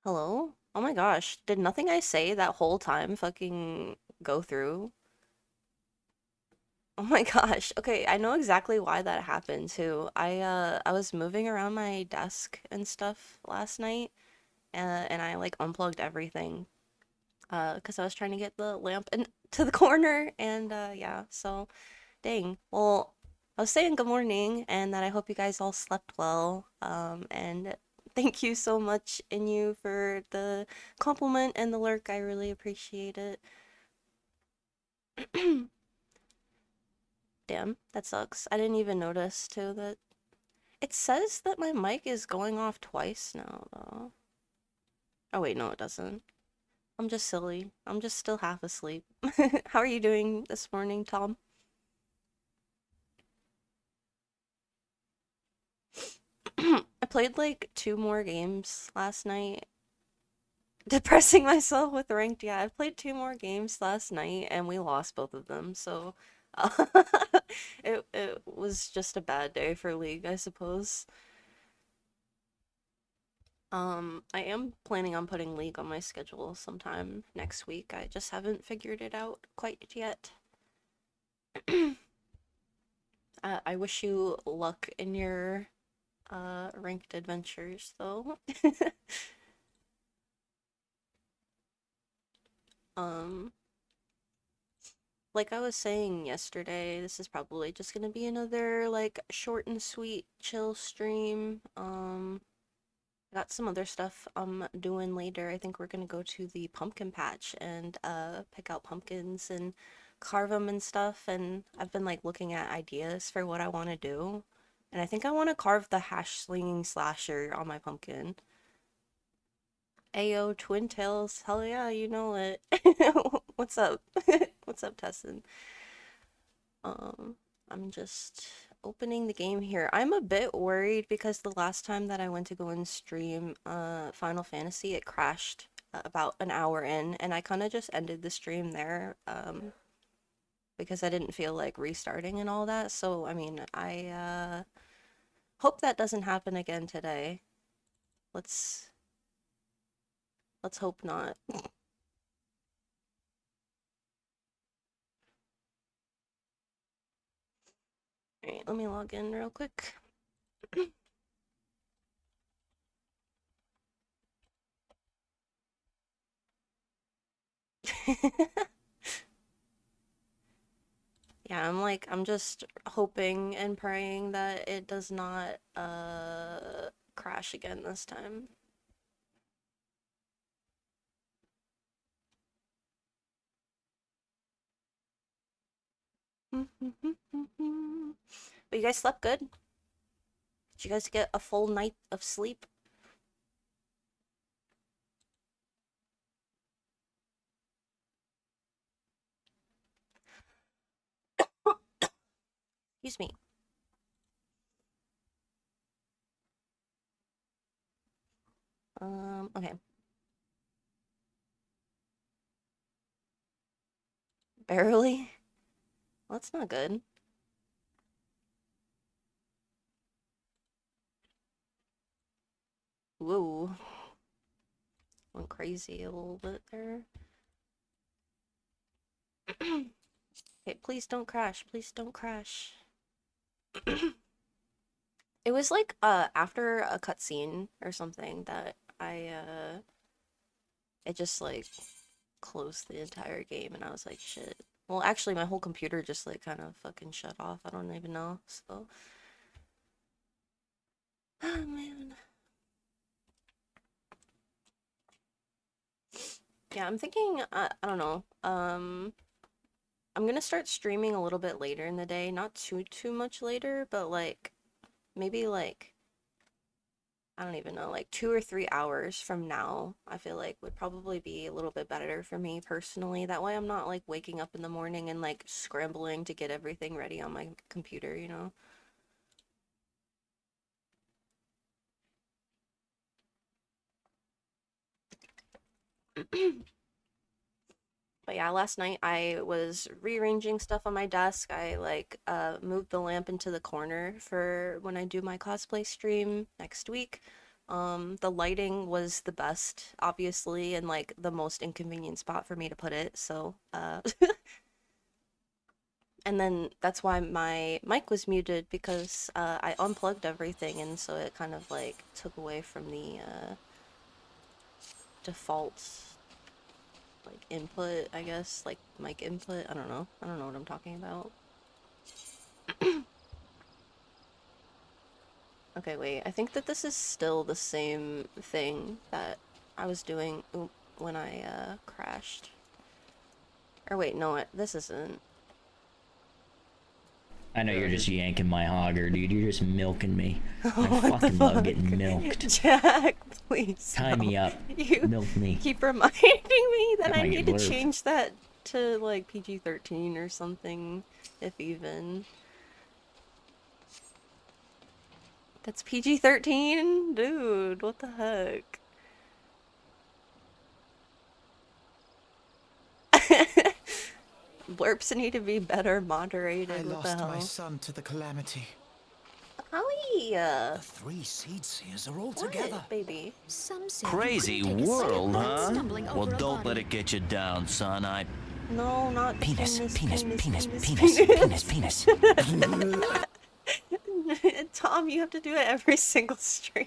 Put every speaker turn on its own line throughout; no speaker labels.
Hello? Oh my gosh, did nothing I say that whole time fucking go through? Oh my gosh. Okay, I know exactly why that happened too. I was moving around my desk and stuff last night, and I like unplugged everything 'cause I was trying to get the lamp in to the corner and yeah, so dang. Well, I was saying good morning and that I hope you guys all slept well. And thank you so much, Inu, for the compliment and the lurk. I really appreciate it. Damn, that sucks. I didn't even notice too that it says that my mic is going off twice now, though. Oh wait, no, it doesn't. I'm just silly. I'm just still half asleep. How are you doing this morning, Tom? I played like two more games last night. Depressing myself with ranked. Yeah, I played two more games last night and we lost both of them. So uh, it was just a bad day for League, I suppose. I am planning on putting League on my schedule sometime next week. I just haven't figured it out quite yet. I wish you luck in your ranked adventures though. Um, like I was saying yesterday, this is probably just gonna be another like short and sweet chill stream. I got some other stuff I'm doing later. I think we're gonna go to the pumpkin patch and pick out pumpkins and carve them and stuff. And I've been like looking at ideas for what I want to do. And I think I want to carve the hash slinging slasher on my pumpkin. Ayo, twin tails. Hell yeah, you know it. What's up? What's up, Tessin? Um, I'm just opening the game here. I'm a bit worried because the last time that I went to go and stream Final Fantasy, it crashed about an hour in, and I kind of just ended the stream there because I didn't feel like restarting and all that. So, I mean, I hope that doesn't happen again today. Let's let's hope not. All right, let me log in real quick. Yeah, I'm just hoping and praying that it does not crash again this time. But you guys slept good? Did you guys get a full night of sleep? Excuse me. Okay. Barely? Well, that's not good. Whoa. Went crazy a little bit there. Okay, please don't crash. Please don't crash. It was like after a cutscene or something that I it just like closed the entire game and I was like shit. Well, actually my whole computer just like kind of fucking shut off. I don't even know. So, oh man. Yeah, I'm thinking I don't know. I'm gonna start streaming a little bit later in the day, not too much later, but like maybe like I don't even know, like 2 or 3 hours from now, I feel like would probably be a little bit better for me personally. That way I'm not like waking up in the morning and like scrambling to get everything ready on my computer, you know? But yeah, last night I was rearranging stuff on my desk. I like moved the lamp into the corner for when I do my cosplay stream next week. The lighting was the best, obviously, and like the most inconvenient spot for me to put it. So, and then that's why my mic was muted because I unplugged everything, and so it kind of like took away from the default like input, I guess, like mic input. I don't know. I don't know what I'm talking about. Okay, wait. I think that this is still the same thing that I was doing when I crashed. Or wait, no, this isn't.
I know you're just yanking my hogger, dude. You're just milking me. I
What the
fucking love
fuck?
getting milked.
Jack, please.
Tie me up.
You
Milk me.
keep reminding me that
That
I
might
need
get
to
blurred.
change that to like PG-13 or something, if even. That's PG-13? Dude, what the heck? Blurps need to be better moderated.
I
What the
lost my
hell?
son to the calamity.
Howie,
The 3 seed seers are all together.
what, baby?
Some say
Crazy world, huh?
stumbling
Well,
over a
don't let
body.
it get you down, son.
No, not the
Penis,
penis.
penis.
Tom, you have to do it every single stream.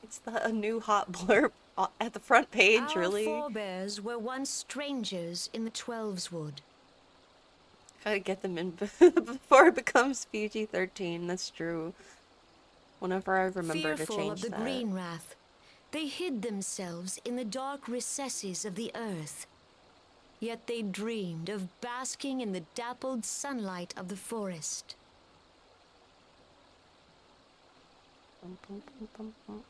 It's a new hot blurb at the front page,
Our
really.
forebears were once strangers in the Twelveswood.
Gotta get them in before it becomes PG-13. That's true. Whenever I remember to
Fearful
change
of the
that.
green wrath, they hid themselves in the dark recesses of the earth. Yet they dreamed of basking in the dappled sunlight of the forest.
Bum, bum, bum, bum, bum.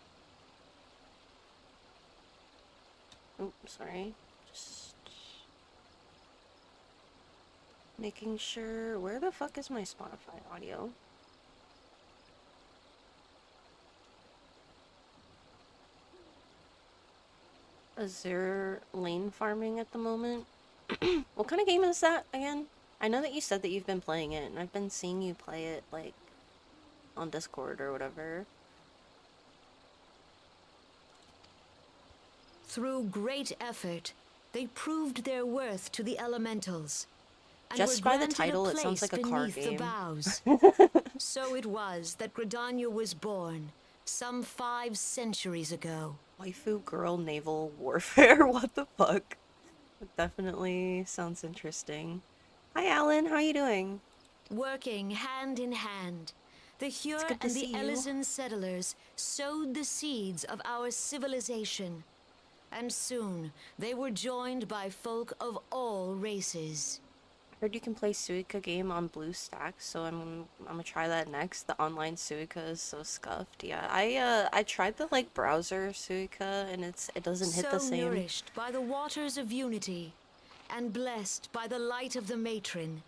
Oh, sorry. Just making sure. Where the fuck is my Spotify audio? Is there lane farming at the moment? What kind of game is that again? I know that you said that you've been playing it, and I've been seeing you play it, like, on Discord or whatever.
Through great effort, they proved their worth to the elementals. And
Just
were
by the
granted
title,
a
it sounds
place
like a card
beneath
game.
the boughs. So it was that Gridania was born, some 5 centuries ago.
Waifu girl naval warfare? What the fuck? It definitely sounds interesting. Hi, Alan. How you doing?
Working hand in hand, the Hure
good to
and the
see you.
Elysian settlers sowed the seeds of our civilization. And soon, they were joined by folk of all races.
I heard you can play Suica game on BlueStacks, so I'm gonna try that next. The online Suica is so scuffed. Yeah, I tried the like browser Suica, and it doesn't hit the
So
same.
nourished by the waters of unity, and blessed by the light of the matron,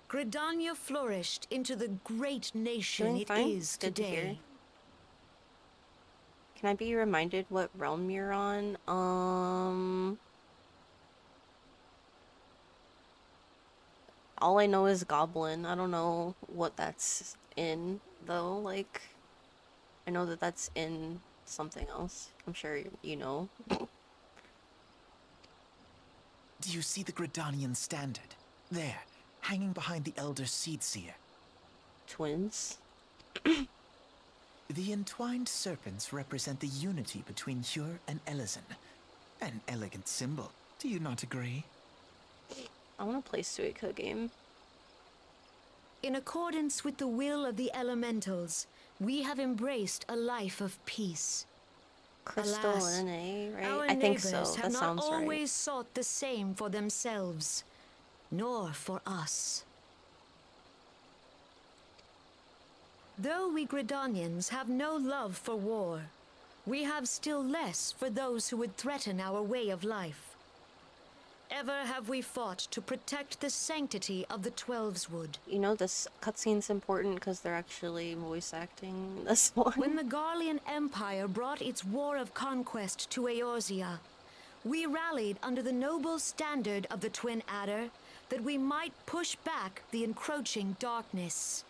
Gridania flourished into the great nation
Doing
it
fine?
is
Good to hear.
today.
Can I be reminded what realm you're on? All I know is Goblin. I don't know what that's in, though. Like, I know that that's in something else. I'm sure you know.
Do you see the Gridanian standard? There, hanging behind the Elder Seed Seer.
Twins?
The entwined serpents represent the unity between Hure and Elysian. An elegant symbol, do you not agree?
I want to play Suica game.
In accordance with the will of the elementals, we have embraced a life of peace.
Crystal
Alas,
NA, right?
Our
I think so.
neighbors
That
have not
sounds right.
always sought the same for themselves, nor for us. Though we Gridanians have no love for war, we have still less for those who would threaten our way of life. Ever have we fought to protect the sanctity of the Twelveswood.
You know, this cutscene's important because they're actually voice acting this one.
When the Garlean Empire brought its war of conquest to Eorzea, we rallied under the noble standard of the Twin Adder that we might push back the encroaching darkness.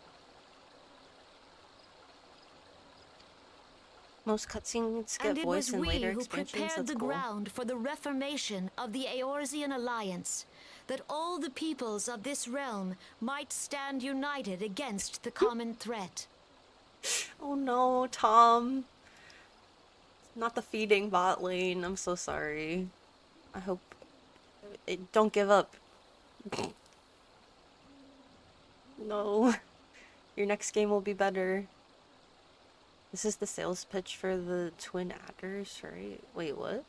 Most cutscenes
And
get
it
voice
was
in
we
later
who
expansions.
prepared
That's
the
cool.
ground for the reformation of the Eorzean Alliance, that all the peoples of this realm might stand united against the common threat.
Oh no, Tom. Not the feeding bot lane. I'm so sorry. I hope don't give up. No. Your next game will be better. This is the sales pitch for the twin adders, right? Wait, what?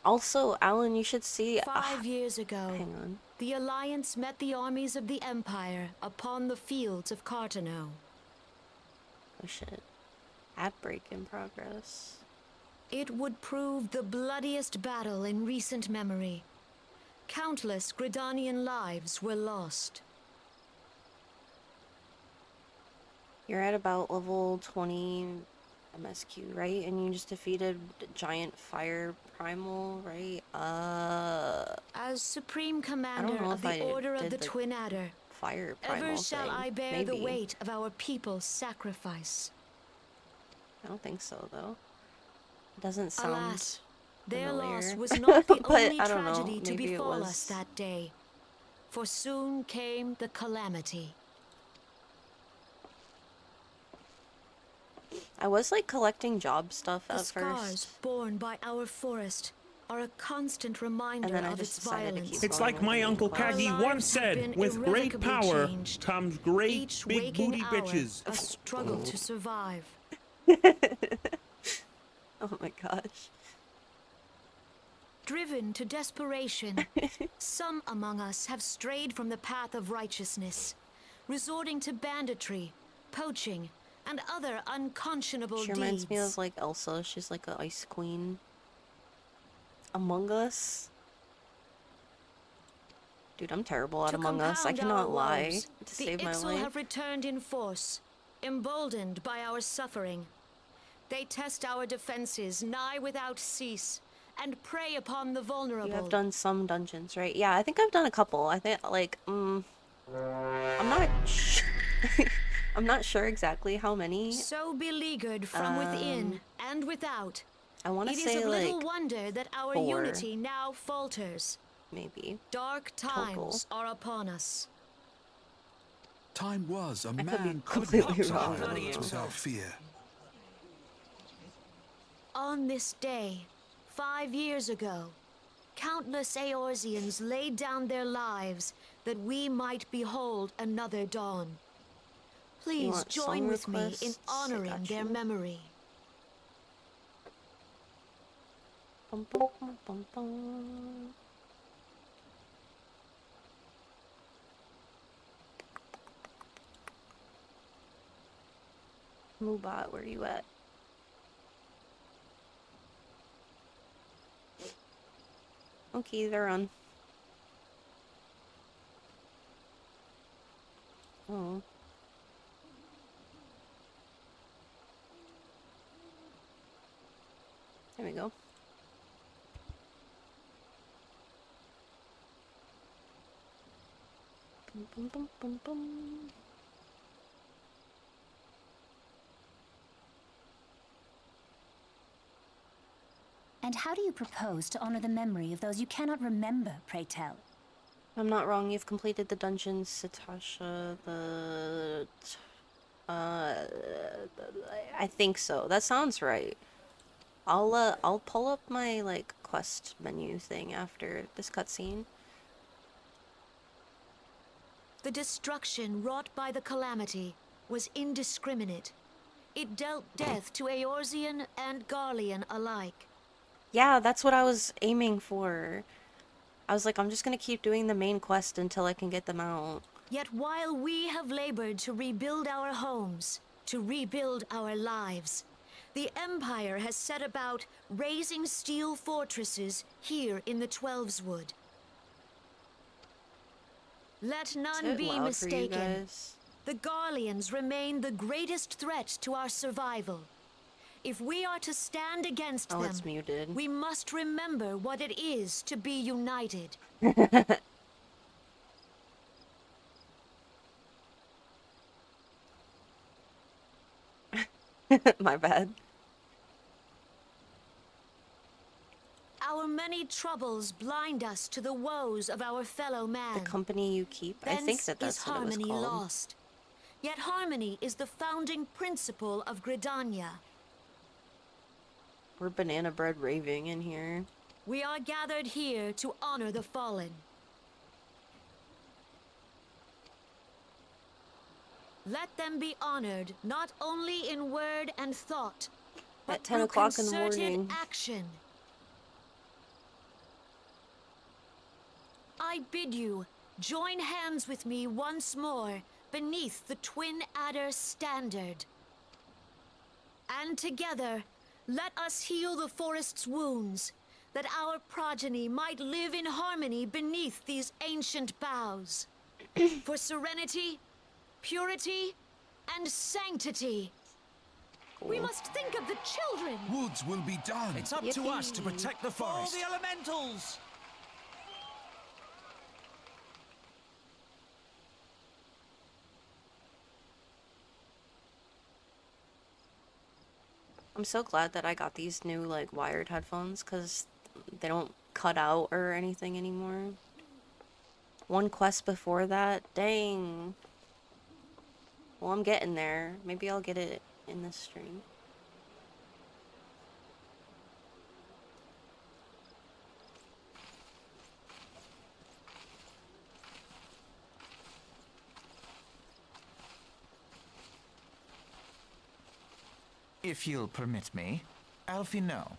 Also, Alan, you should see.
5 years ago,
Hang on.
the Alliance met the armies of the Empire upon the fields of Cartano.
Oh shit. Ad break in progress.
It would prove the bloodiest battle in recent memory. Countless Gridanian lives were lost.
You're at about level 20 MSQ, right? And you just defeated giant fire primal, right?
As Supreme
I
Commander
don't know
of
if
the
I
Order of
did
the
the
Twin Adder,
fire primal
ever shall
thing.
I bear
Maybe.
the weight of our people's sacrifice.
I don't think so, though. It doesn't sound
Alas, their
familiar.
loss was not the
But
only
I don't know.
tragedy to
Maybe it
befall
was.
us that day. For soon came the calamity.
I was like collecting job stuff
The
at
scars
first.
borne by our forest are a constant reminder
And then I
of
just
its
decided to
violence.
keep
It's
going
like
with
my
the main
Uncle
quest.
Kagi
Our
once
lives have
said,
been
with great
irrevocably
power
changed.
comes great
Each
big
waking
booty
hour,
bitches.
a struggle to survive.
Oh my gosh.
Driven to desperation, some among us have strayed from the path of righteousness, resorting to banditry, poaching, and other unconscionable
She
deeds.
reminds me of like Elsa. She's like an ice queen. Among Us. Dude, I'm terrible at
To
Among Us. I
compound our
cannot lie
woes,
to
the
save my
Ixal
life.
have returned in force, emboldened by our suffering. They test our defenses nigh without cease, and prey upon the vulnerable.
You have done some dungeons, right? Yeah, I think I've done a couple. I think like I'm not I'm not sure exactly how many.
So beleaguered from within and without,
I want to
it is
say
of little
like
wonder that our
4,
unity now falters.
maybe.
Dark times are upon us.
Time was a
I could be
man could
completely
not
wrong.
hide
I don't know.
without fear.
On this day, 5 years ago, countless Eorzeans laid down their lives that we might behold another dawn. Please
want
join
song
with me in
requests? I
honoring
got
their
you.
memory.
Bum, bum, bum, bum, bum. Moobot, where you at? Okay, they're on. Oh. There we go. Bum, bum, bum, bum, bum.
And how do you propose to honor the memory of those you cannot remember, pray tell?
If I'm not wrong, you've completed the dungeons, Satasha, I think so. That sounds right. I'll pull up my, like, quest menu thing after this cutscene.
The destruction wrought by the calamity was indiscriminate. It dealt death to Eorzean and Garlean alike.
Yeah, that's what I was aiming for. I was like, I'm just gonna keep doing the main quest until I can get them out.
Yet while we have labored to rebuild our homes, to rebuild our lives, the Empire has set about raising steel fortresses here in the Twelveswood. Let
Is
none
it
be
loud for you
mistaken.
guys?
The Garleans remain the greatest threat to our survival. If we are to stand against
Oh,
them,
it's muted.
we must remember what it is to be united.
My bad.
Our many troubles blind us to the woes of our fellow
The
man.
company you keep. I think
Thence
that
is
that's what it was
harmony
called.
lost. Yet harmony is the founding principle of Gridania.
We're banana bread raving in here.
We are gathered here to honor the fallen. Let them be honored not only in word and thought, but
At 10
through
o'clock in the
concerted
morning.
action. I bid you join hands with me once more beneath the Twin Adder's standard. And together, let us heal the forest's wounds, that our progeny might live in harmony beneath these ancient boughs. For serenity, purity, and sanctity. We must think of the children.
Woods will be done.
It's up to us to protect the forest.
All the elementals!
I'm so glad that I got these new like wired headphones because they don't cut out or anything anymore. One quest before that, dang. Well, I'm getting there. Maybe I'll get it in this stream.
If you'll permit me, Alfie no.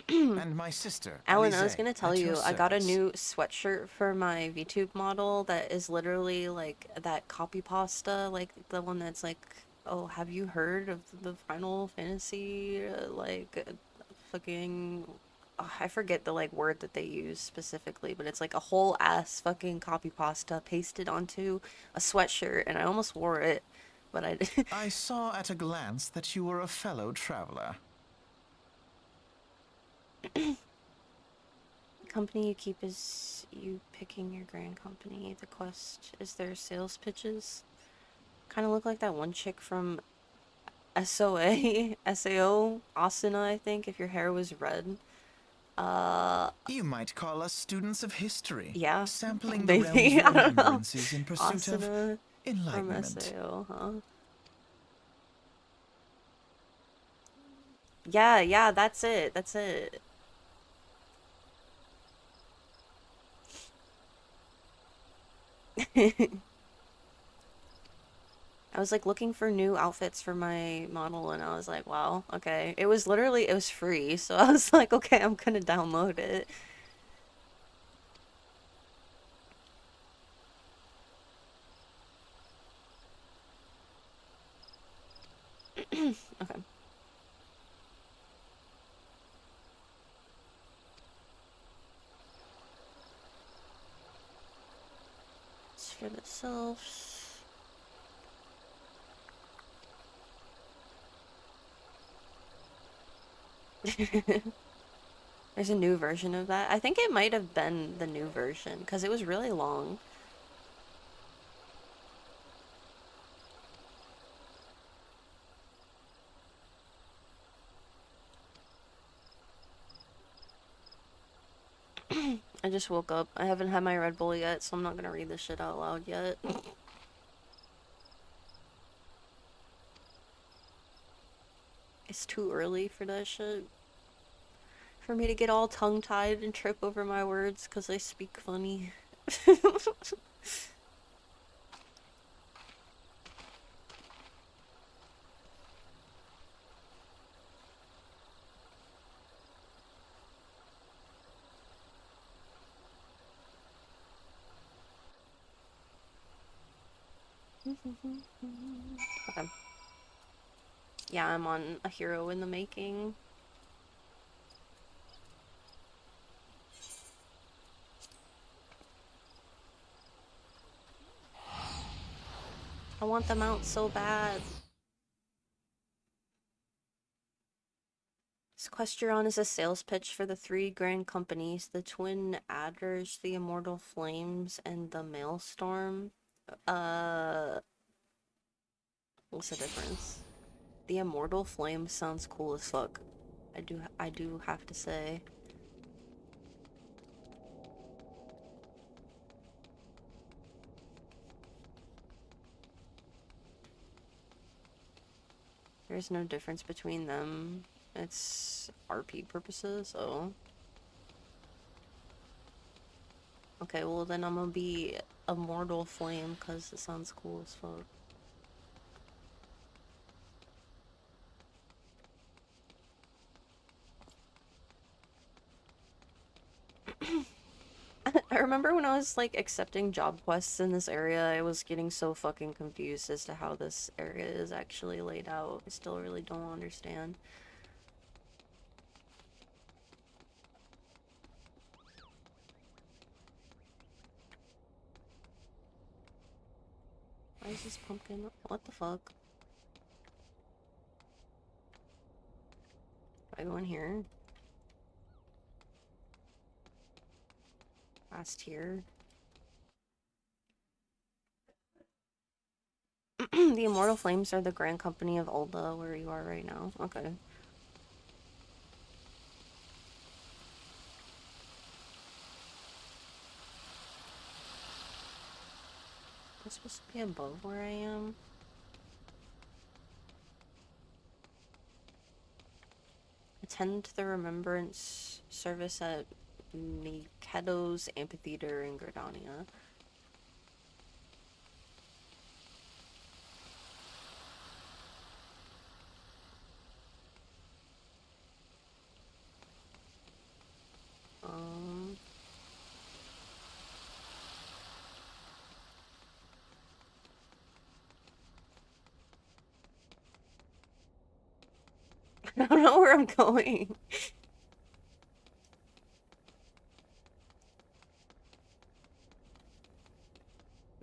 And my sister,
Alan, I was
Alize,
gonna tell
at your
you, I got a
service.
new sweatshirt for my VTube model that is literally like that copy pasta, like the one that's like, oh, have you heard of the Final Fantasy, fucking, oh, I forget the like word that they use specifically, but it's like a whole ass fucking copy pasta pasted onto a sweatshirt, and I almost wore it, but I
I saw at a glance that you were a fellow traveler.
company you keep is you picking your grand company. The quest is their sales pitches. Kind of look like that one chick from SOA, SAO, Asuna, I think, if your hair was red.
You might call us students of history.
Yeah,
Sampling the
maybe,
realm's
I don't know.
remembrances in pursuit of
Asuna from
enlightenment.
SAO, huh? Yeah, that's it, that's it. I was like looking for new outfits for my model and I was like, wow, okay. It was literally, it was free, so I was like, okay, I'm gonna download it. Okay. It's for the selves. There's a new version of that. I think it might have been the new version because it was really long. I just woke up. I haven't had my Red Bull yet, so I'm not gonna read this shit out loud yet. It's too early for that shit. For me to get all tongue-tied and trip over my words because I speak funny. Okay. Yeah, I'm on a hero in the making. I want them out so bad. Sequestron is a sales pitch for the three grand companies, the Twin Adders, the Immortal Flames, and the Maelstrom. What's the difference? The immortal flame sounds cool as fuck. I do have to say. There's no difference between them. It's RP purposes, so. Okay, well then I'm gonna be immortal flame because it sounds cool as fuck. I remember when I was like accepting job quests in this area, I was getting so fucking confused as to how this area is actually laid out. I still really don't understand. Why is this pumpkin? What the fuck? Do I go in here? Last here. The Immortal Flames are the Grand Company of Ulda, where you are right now. Okay. Am I supposed to be above where I am? Attend the Remembrance service at Mikado's Amphitheater in Gridania. I don't know where I'm going.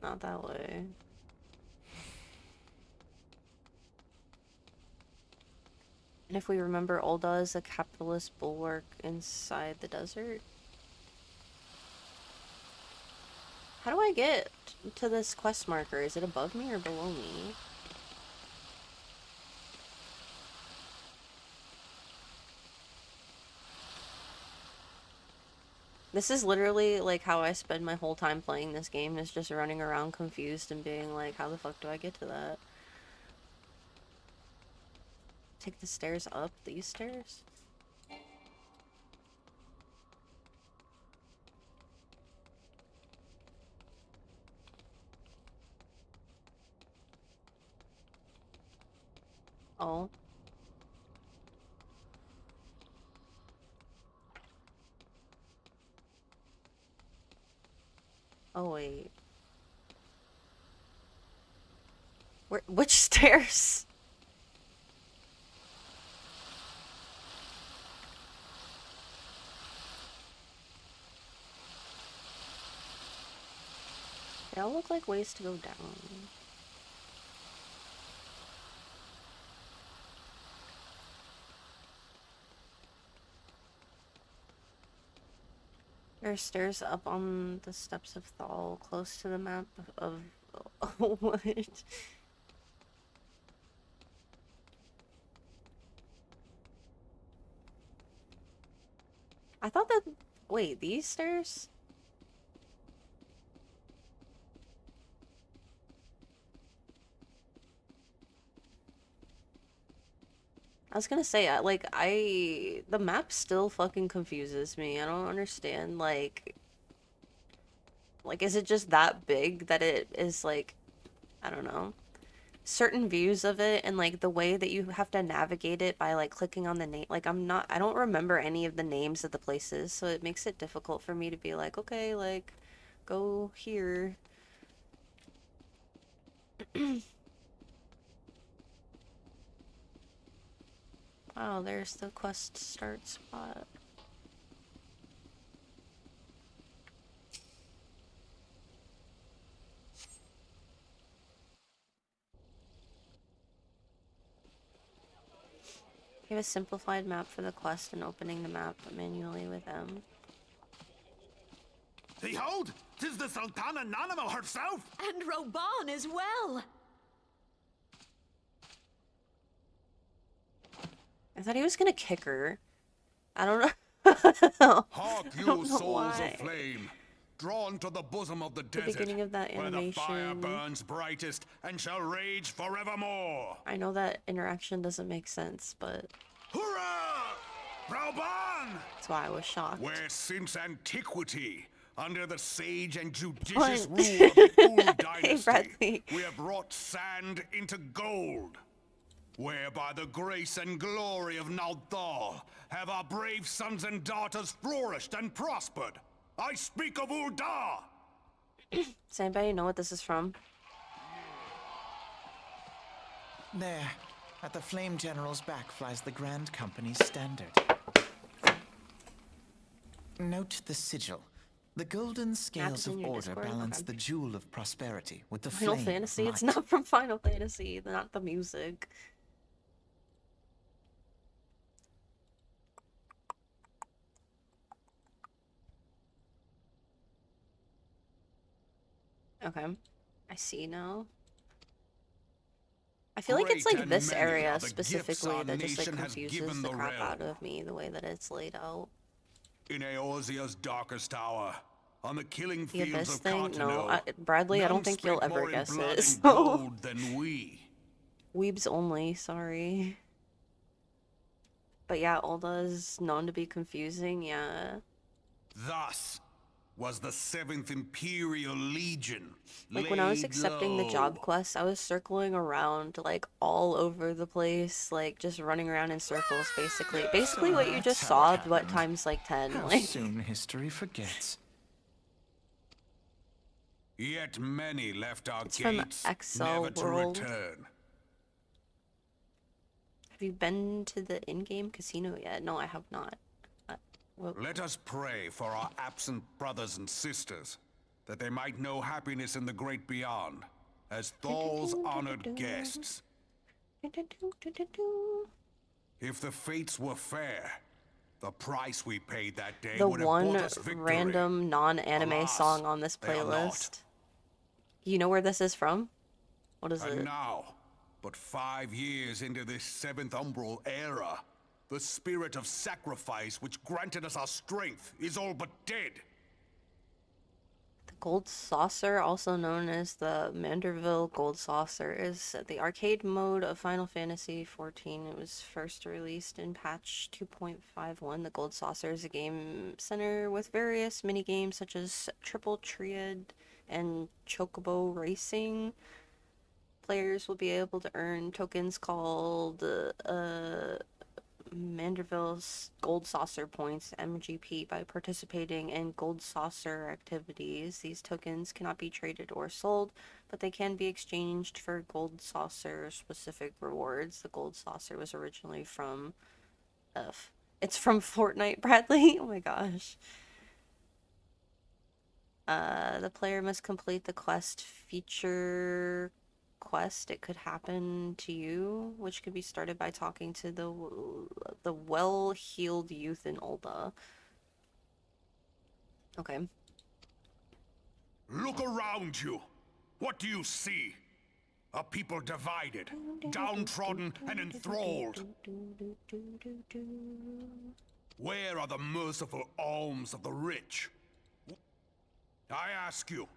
Not that way. And if we remember, Ulda is a capitalist bulwark inside the desert. How do I get to this quest marker? Is it above me or below me? This is literally like how I spend my whole time playing this game, is just running around confused and being like, how the fuck do I get to that? Take the stairs up these stairs? Oh. Oh wait. Which stairs? They all look like ways to go down. There are stairs up on the steps of Thal, close to the map of what? I thought that. Wait, these stairs? I was gonna say, the map still fucking confuses me. I don't understand, is it just that big that it is, like, I don't know, certain views of it and, like, the way that you have to navigate it by, like, clicking on the name, like, I don't remember any of the names of the places, so it makes it difficult for me to be like, okay, like, go here. Oh, there's the quest start spot. You have a simplified map for the quest and opening the map manually with M.
Behold, 'tis the Sultana Nanimo herself!
And Roban as well!
thought he was gonna kick her. I don't know.
Hark,
I
you
don't know
souls
why.
of flame, drawn to the bosom of the
The
desert,
beginning of that
where the fire
animation.
burns brightest and shall rage forevermore.
I know that interaction doesn't make sense, but
Hurrah! Brauban!
that's why I was shocked.
Where since antiquity, under the sage and judicious
What?
rule of the Ul
Hey, Bradley.
dynasty, we have wrought sand into gold. Where by the grace and glory of Nalthal have our brave sons and daughters flourished and prospered. I speak of Ul'dah!
Does anybody know what this is from?
There, at the Flame General's back flies the Grand Company's standard. Note the sigil. The golden scales
in
of
your
order
Discord?
balance
Okay.
the jewel of prosperity with the
Final
flame
Fantasy?
of
It's
might.
not from Final Fantasy, not the music. Okay, I see now. I feel like it's
Great
like
and
this
many
area
are the gifts
specifically
our
that just like
nation has
confuses
given
the
the
crap out
realm.
of me, the way that it's laid out.
In Eorzea's darkest hour, on the killing
The
fields
Abyss
of
thing? No,
Cartano,
Bradley, I
none
don't think you'll
spent
ever
more in
guess
blood
it.
and
So,
gold than we.
weebs only, sorry. But yeah, Ul'dah is known to be confusing, yeah.
Thus was the 7th Imperial Legion
Like when I was
laid
accepting the job
low.
quest, I was circling around like all over the place, like just running around in circles basically. Basically what you
that's
just
how
saw,
it
but
happened.
times like 10.
How
Like
soon history forgets.
Yet many left our
It's from
gates,
Excel
never to
World.
return.
have you been to the in-game casino yet? No, I have not. Well,
Let us pray for our absent brothers and sisters, that they might know happiness in the great beyond, as Thal's honored guests. If the fates were fair, the price we paid that day
the
would have
one
bought us victory.
random non-anime
Alas,
song on this
they are not.
playlist. You know where this is from? What is
And
it?
now, but 5 years into this 7th Umbral era, the spirit of sacrifice which granted us our strength is all but dead.
The Gold Saucer, also known as the Manderville Gold Saucer, is the arcade mode of Final Fantasy XIV. It was first released in patch 2.51. The Gold Saucer is a game center with various mini-games such as Triple Triad and Chocobo Racing. Players will be able to earn tokens called Manderville's Gold Saucer points, MGP, by participating in Gold Saucer activities. These tokens cannot be traded or sold, but they can be exchanged for Gold Saucer specific rewards. The Gold Saucer was originally from it's from Fortnite, Bradley. Oh my gosh. The player must complete the quest feature quest. It could happen to you, which could be started by talking to the well-heeled youth in Ul'dah. Okay.
Look around you. What do you see? A people divided, downtrodden, and enthralled. Where are the merciful alms of the rich? I ask you,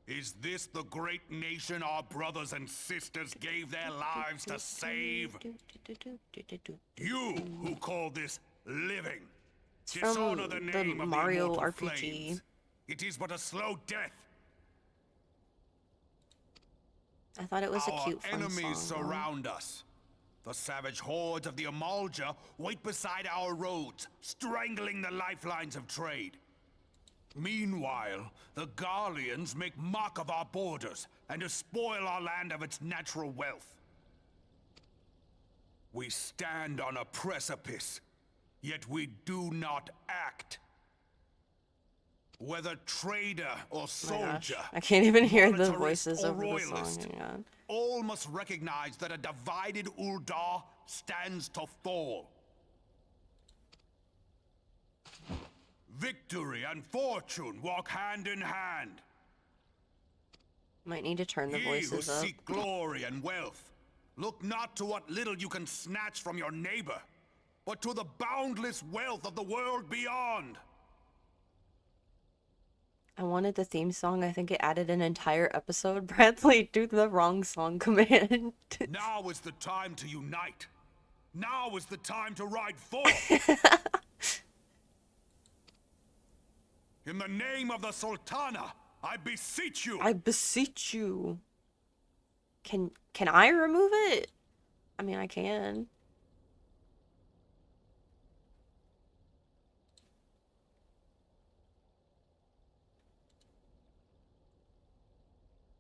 is this the great nation our brothers and sisters gave their lives to save? You who call this living,
It's from
dishonor the
the
name of
Mario
the immortal
RPG.
flames. It is but a slow death.
I thought it was a
Our
cute fun
enemies
song.
surround us. The savage hordes of the Amalja wait beside our roads, strangling the lifelines of trade. Meanwhile, the Garleans make mock of our borders and despoil our land of its natural wealth. We stand on a precipice, yet we do not act. Whether trader or
Oh my gosh.
soldier,
I can't even hear the
monetarist
voices
or
over the song.
royalist,
Hang on.
all must recognize that a divided Ul'dah stands to fall. Victory and fortune walk hand in hand.
Might need to turn the
Ye who
voices up.
seek glory and wealth, look not to what little you can snatch from your neighbor, but to the boundless wealth of the world beyond.
I wanted the theme song. I think it added an entire episode. Bradley, do the wrong song command.
Now is the time to unite. Now is the time to ride forth. In the name of the Sultana, I beseech you.
I beseech you. Can I remove it? I mean, I can.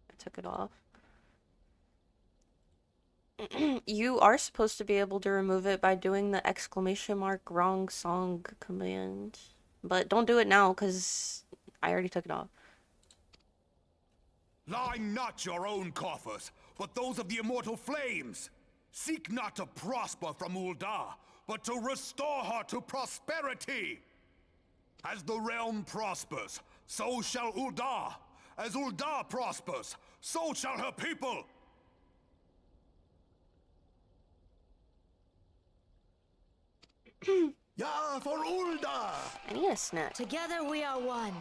I took it off. You are supposed to be able to remove it by doing the exclamation mark wrong song command. But don't do it now, because I already took it off.
Line not your own coffers, but those of the immortal flames. Seek not to prosper from Ul'dah, but to restore her to prosperity. As the realm prospers, so shall Ul'dah. As Ul'dah prospers, so shall her people.
Yeah, for Ul'dah!
I need a snack.
Together we are one.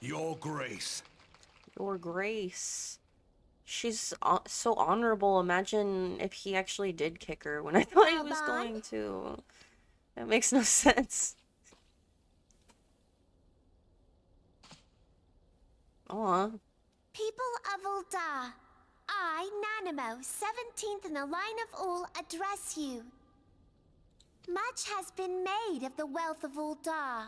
Your grace.
Your grace. She's so honorable. Imagine if he actually did kick her when I thought he was going to. That makes no sense. Aw.
People of Ul'dah, I, Nanamo, 17th in the line of Ul, address you. Much has been made of the wealth of Ul'dah.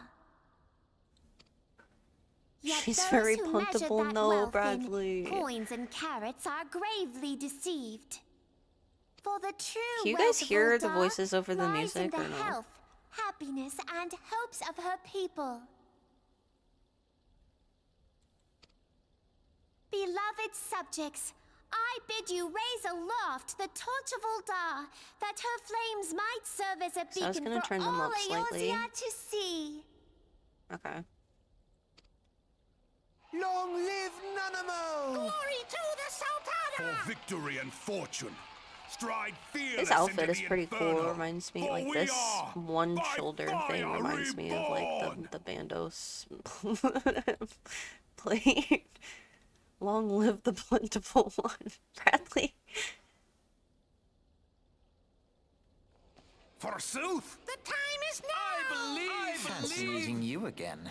Yet
She's
those
very
who measure
puntable.
that
No,
wealth
Bradley.
in coins and carats are gravely deceived. For the true
Can you
wealth
guys
of
hear the
Ul'dah
voices over the
lies in
music
the
or no?
health, happiness, and hopes of her people. Beloved subjects, I bid you raise aloft the torch of Ul'dah, that her flames might serve as a
So I was
beacon
gonna
for
turn them
all
up slightly.
Eorzea to see.
Okay.
Long live Nanamo!
Glory to the Sultana!
For victory and fortune. Stride fearless
This outfit
into
is
the
pretty cool.
inferno,
Reminds me,
for
like,
we
this
are
one
by
shoulder thing
fire
reminds me of, like,
reborn.
the Bandos plate. Long live the plentiful one. Bradley.
Forsooth!
The time is now!
Fancy meeting you again.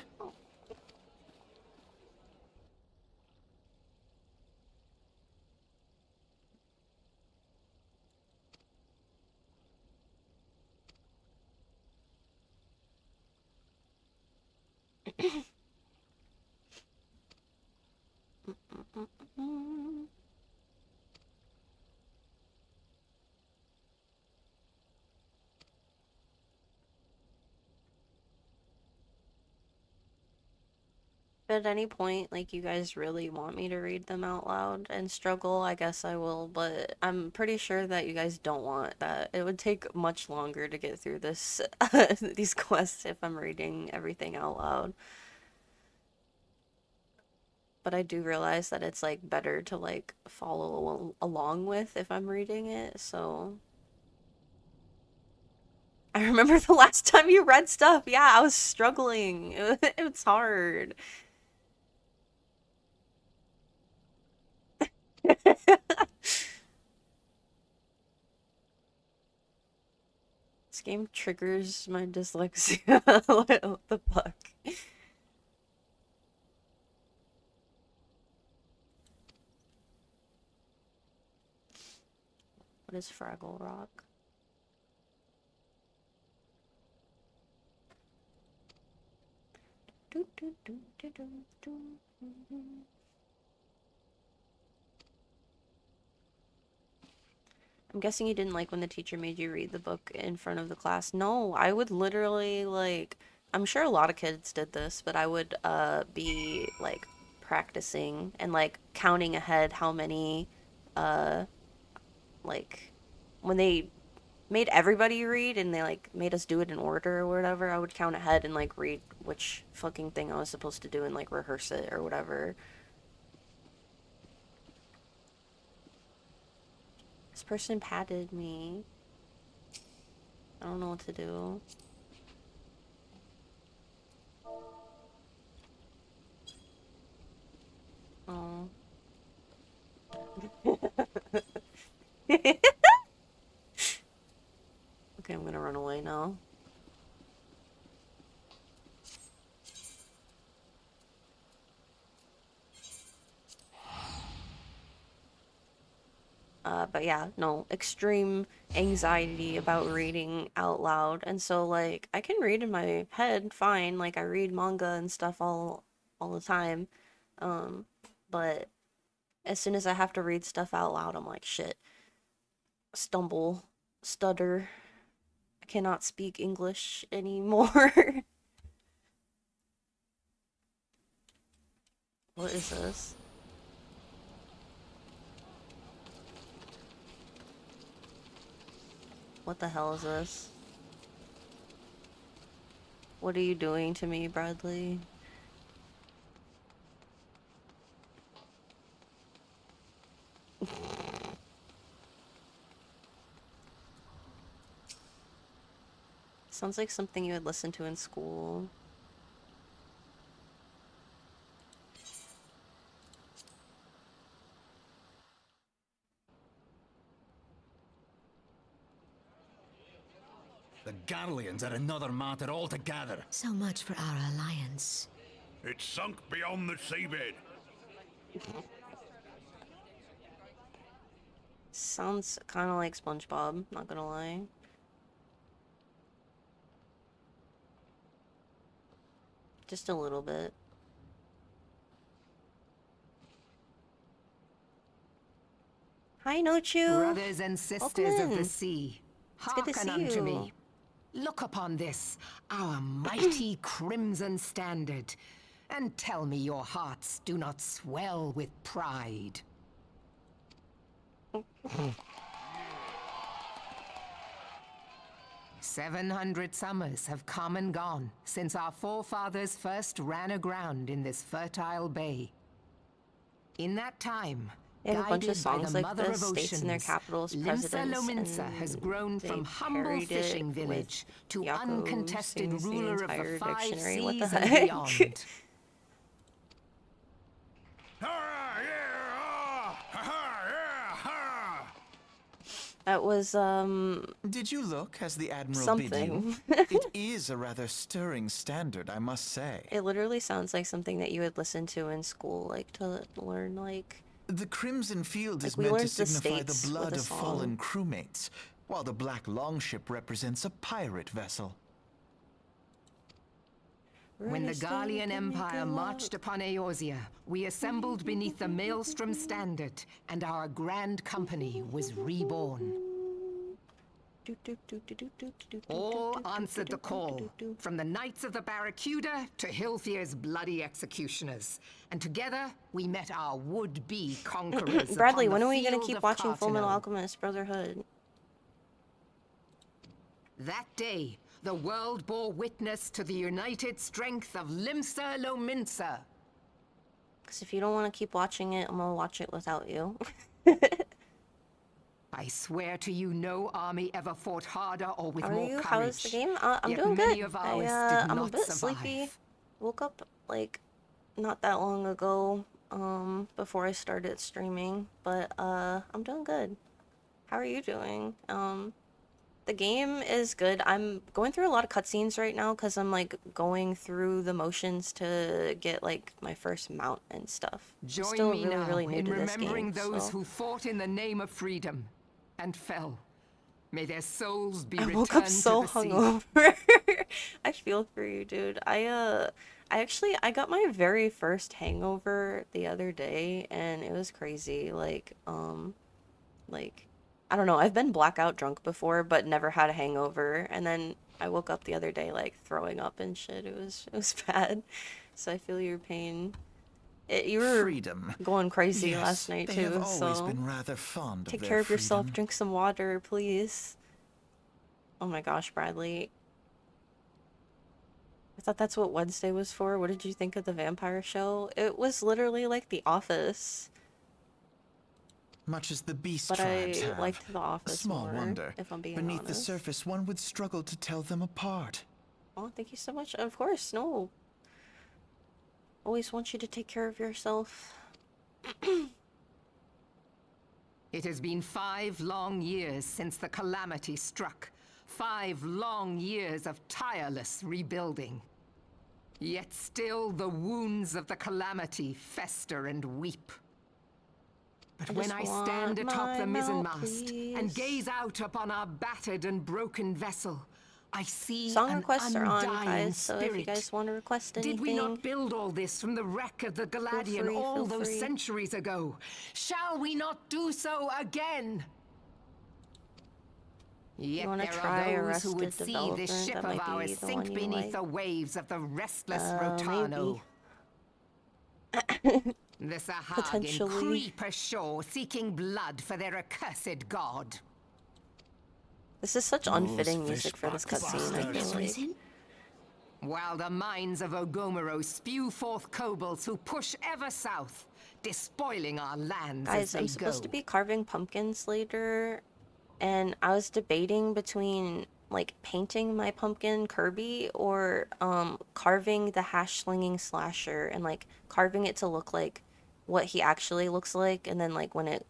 At any point, like, you guys really want me to read them out loud and struggle, I guess I will, but I'm pretty sure that you guys don't want that. It would take much longer to get through this, these quests if I'm reading everything out loud. But I do realize that it's, like, better to, like, follow along with if I'm reading it, so... I remember the last time you read stuff, yeah, I was struggling. It was hard. This game triggers my dyslexia. What the fuck? What is Fraggle Rock? Do, do, do, do, do, do, do. I'm guessing you didn't like when the teacher made you read the book in front of the class. No, I would literally, like, I'm sure a lot of kids did this, but I would be like practicing and like counting ahead how many like when they made everybody read and they like made us do it in order or whatever, I would count ahead and like read which fucking thing I was supposed to do and like rehearse it or whatever. person patted me. I don't know what to do. Oh. Okay, I'm gonna run away now. But yeah, no, extreme anxiety about reading out loud. And so like I can read in my head fine, like I read manga and stuff all the time. But as soon as I have to read stuff out loud, I'm like shit. Stumble, stutter. I cannot speak English anymore. What is this? What the hell is this? What are you doing to me, Bradley? Sounds like something you would listen to in school.
The Garleans are another matter altogether.
So much for our alliance.
It's sunk beyond the seabed.
Sounds kind of like SpongeBob, not gonna lie. Just a little bit. Hi, Nochu.
Brothers and sisters of the sea,
It's good to
hearken
see
unto
you.
me. Look upon this, our mighty crimson standard, and tell me your hearts do not swell with pride. 700 summers have come and gone since our forefathers first ran aground in this fertile bay. In that time,
They have a bunch of
guided by
songs
the
like
Mother
this,
of
states in their
Oceans,
capitals,
Limsa
presidents,
Lominsa has
and
grown
they
from humble
parodied it
fishing
with
village to
Yakko
uncontested
sings the
ruler of the
entire
5
dictionary. What the
seas and
heck?
beyond.
That was,
Did you look as the Admiral
something.
bid you? It is a rather stirring standard, I must say.
It literally sounds like something that you would listen to in school, like to learn, like...
The Crimson Field is
we
meant to
learned the
signify the
states with
blood
a
of
song.
fallen crewmates, while the Black Longship represents a pirate vessel.
When the Gallian Empire marched upon Eorzea, we assembled beneath the Maelstrom Standard, and our grand company was reborn. All answered the call, from the Knights of the Barracuda to Hilfier's bloody executioners. And together, we met our would-be conquerors.
Bradley,
upon
when
the
are we gonna
field
keep
of
watching Full Metal
Cartano.
Alchemist Brotherhood?
That day, the world bore witness to the united strength of Limsa Lominsa.
Because if you don't want to keep watching it, I'm gonna watch it without you.
I swear to you, no army ever fought harder or with
How are
more
you?
courage.
How is the game? I'm
Yet
doing
many
good.
of ours did
I'm a
not
bit
survive.
sleepy. Woke up like not that long ago, before I started streaming, but I'm doing good. How are you doing? The game is good. I'm going through a lot of cutscenes right now because I'm like going through the motions to get like my first mount and stuff. I'm
Join
still
me
really,
now
really new
in
to this
remembering
game,
those
so.
who fought in the name of freedom and fell. May their souls be
I
returned
woke up so
to the sea.
hungover. I feel for you, dude. I got my very first hangover the other day, and it was crazy. Like, I don't know. I've been blackout drunk before, but never had a hangover. And then I woke up the other day, like, throwing up and shit. It was bad. So I feel your pain. You were
Freedom.
going crazy
Yes,
last night,
they
too,
have always
so
been rather fond of
take
their
care of yourself.
freedom.
Drink some water, please. Oh my gosh, Bradley. I thought that's what Wednesday was for. What did you think of the vampire show? It was literally like The Office.
much as the beast
But
tribes
I
have.
liked The Office
Small
more,
wonder.
if I'm being
Beneath the
honest.
surface, one would struggle to tell them apart.
Oh, thank you so much. Of course, no. Always want you to take care of yourself.
It has been 5 long years since the calamity struck. 5 long years of tireless rebuilding. Yet still the wounds of the calamity fester and weep. But when I stand atop the mizzenmast and gaze out upon our battered and broken vessel, I see
Song
an
requests are on,
undying
guys, so if you
spirit.
guys want to request anything,
Did we not build all this from the wreck of the Galadian
free,
all
feel
those
free.
centuries ago? Shall we not do so again? Yet
wanna
there
try
are those who would
Arrested
see this
Development?
ship
That
of
might be
ours
the
sink
one you
beneath
like.
the waves of the restless
Maybe.
Rotano. The Sahagin
Potentially.
creep ashore seeking blood for their accursed god.
This is such unfitting music for this cutscene, I feel like.
While the mines of Ogomoro spew forth kobolds who push ever south, despoiling our lands as
Guys,
they
I'm supposed
go.
to be carving pumpkins later, and I was debating between like painting my pumpkin Kirby or carving the hash slinging slasher and like carving it to look like what he actually looks like, and then like when it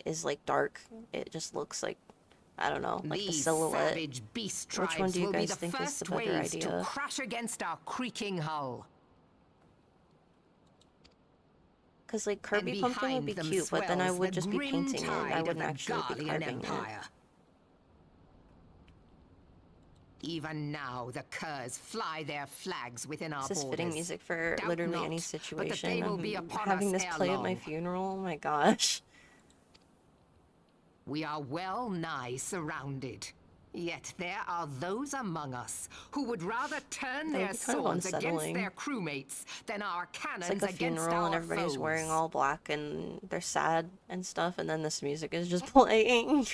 is like dark, it just looks like, I don't know, like the
These
silhouette.
savage beast
Which one
tribes
do you
will be
guys
the
think is the
first
better
waves
idea?
to crash against our creaking hull.
Because like Kirby pumpkin would be
them
cute, but then I
swells
would
the
just be
grim
painting it.
tide
I
of
wouldn't
the
actually be
Garlean
carving
Empire. Even now, the curs fly their flags within our
This is
borders.
fitting music for
Doubt
literally
not,
any
but that
situation.
they will
I'm
be upon
having
us
this
ere
play at my
long.
funeral. Oh my gosh.
We are well nigh surrounded. Yet there are those among us who would rather turn
That would
their
be kind of
swords against
unsettling.
their crewmates than our cannons
It's like a
against
funeral and
our
everybody's
foes.
wearing all black and they're sad and stuff, and then this music is just playing.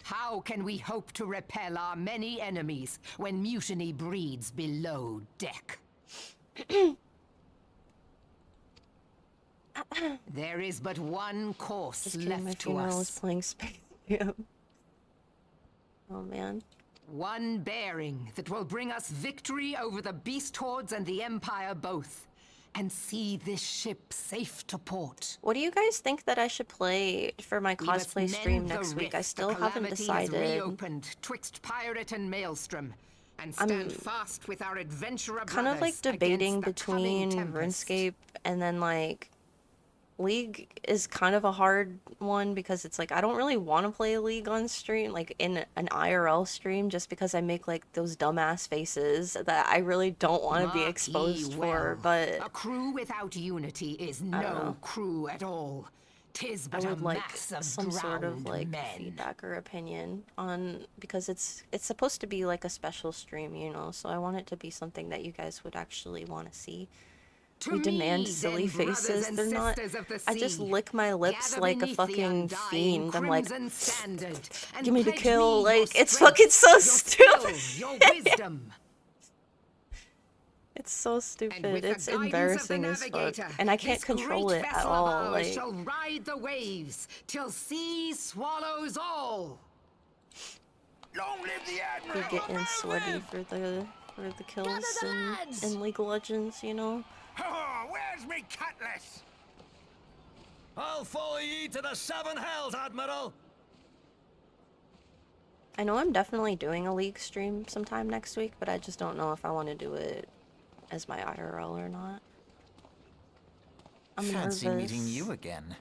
How can we hope to repel our many enemies when mutiny breeds below deck? There is but one course
Just kidding, my
left to
funeral is
us.
playing Space Jam. Oh man.
One bearing that will bring us victory over the beast hordes and the Empire both, and see this ship safe to port.
What do you guys think that I should play for my
We must
cosplay
mend
stream
the
next week? I
rift
still
the
haven't
calamity has
decided.
reopened twixt pirate and maelstrom, and stand fast with our adventurer
Kind of like
brothers
debating
against the coming
between
tempest.
RuneScape and then like League is kind of a hard one because it's like I don't really want to play League on stream, like in an IRL stream, just because I make like those dumbass faces that I really don't want to be
Mark
exposed
ye
for,
well,
but
a crew without unity is
don't
no
know.
crew at all. Tis
I
but a
would like
mass of
some sort of
drowned
like
men.
feedback or opinion on, because it's supposed to be like a special stream, you know, so I want it to be something that you guys would actually want to see.
To
We demand
me,
silly
then, brothers
faces.
and
They're not.
sisters of the
I just
sea,
lick my lips
gather
like a
beneath the
fucking
undying
fiend. I'm like,
crimson standard, and
give me the
pledge
kill.
me your
Like, it's
strength,
fucking so
your
stupid.
skill, your wisdom.
It's so
And
stupid.
with the
It's
guidance of the
embarrassing as fuck.
navigator,
And I can't
this
control
great
it at
vessel of
all.
ours
Like,
shall ride the waves till sea swallows all.
Long live the
be
Admiral!
getting sweaty for the kills in League of Legends, you know?
Oh, where's me cutlass?
I'll follow ye to the 7 hells, Admiral.
I know I'm definitely doing a League stream sometime next week, but I just don't know if I want to do it as my IRL or not. I'm
Fancy
nervous.
meeting you again.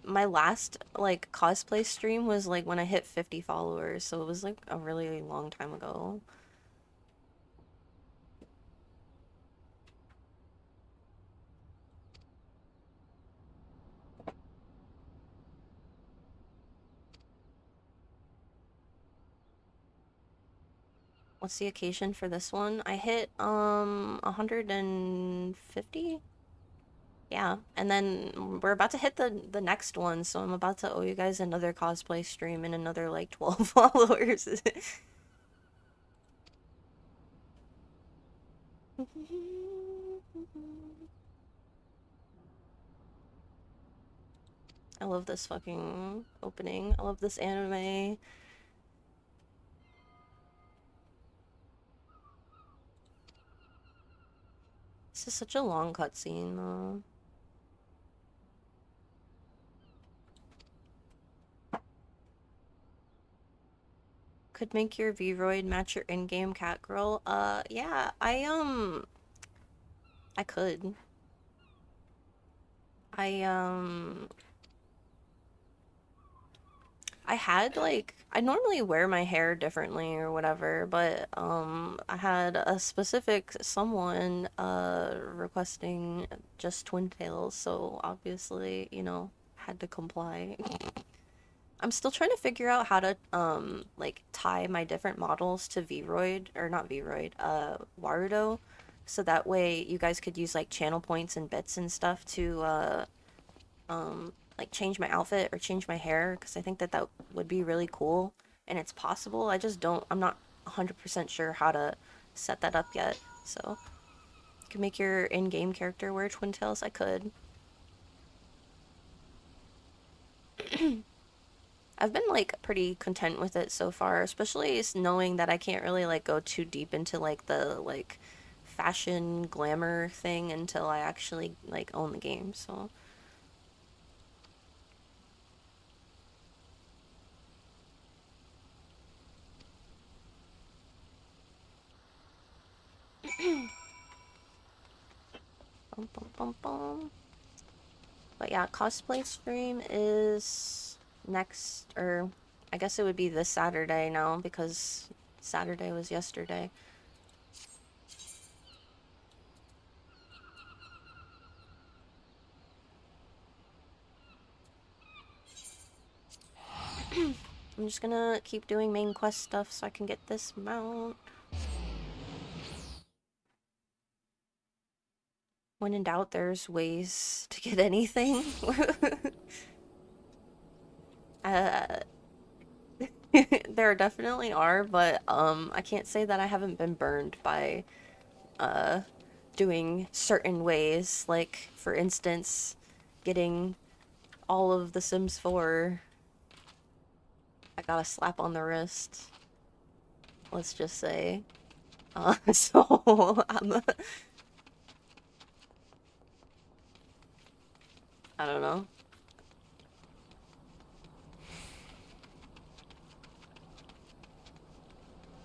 My last like cosplay stream was like when I hit 50 followers, so it was like a really long time ago. What's the occasion for this one? I hit 150. Yeah, and then we're about to hit the next one, so I'm about to owe you guys another cosplay stream and another like 12 followers. I love this fucking opening. I love this anime. This is such a long cutscene, though. Could make your Vroid match your in-game cat girl. Yeah, I could. I, I had, like, I normally wear my hair differently or whatever, but, I had a specific someone, requesting just twin tails, so obviously, you know, had to comply. I'm still trying to figure out how to, like, tie my different models to Vroid, or not Vroid, Warudo, so that way you guys could use, like, channel points and bits and stuff to, like, change my outfit or change my hair, because I think that that would be really cool, and it's possible. I just don't, I'm not 100% sure how to set that up yet, so. You could make your in-game character wear twin tails? I could. I've been like pretty content with it so far, especially knowing that I can't really like go too deep into like the like fashion glamour thing until I actually like own the game, so. Bum, bum, bum, bum. But yeah, cosplay stream is next, or I guess it would be this Saturday now because Saturday was yesterday. I'm just gonna keep doing main quest stuff so I can get this mount. When in doubt, there's ways to get anything. uh, there definitely are, but I can't say that I haven't been burned by doing certain ways. Like, for instance, getting all of The Sims 4. I got a slap on the wrist. Let's just say. So I don't know.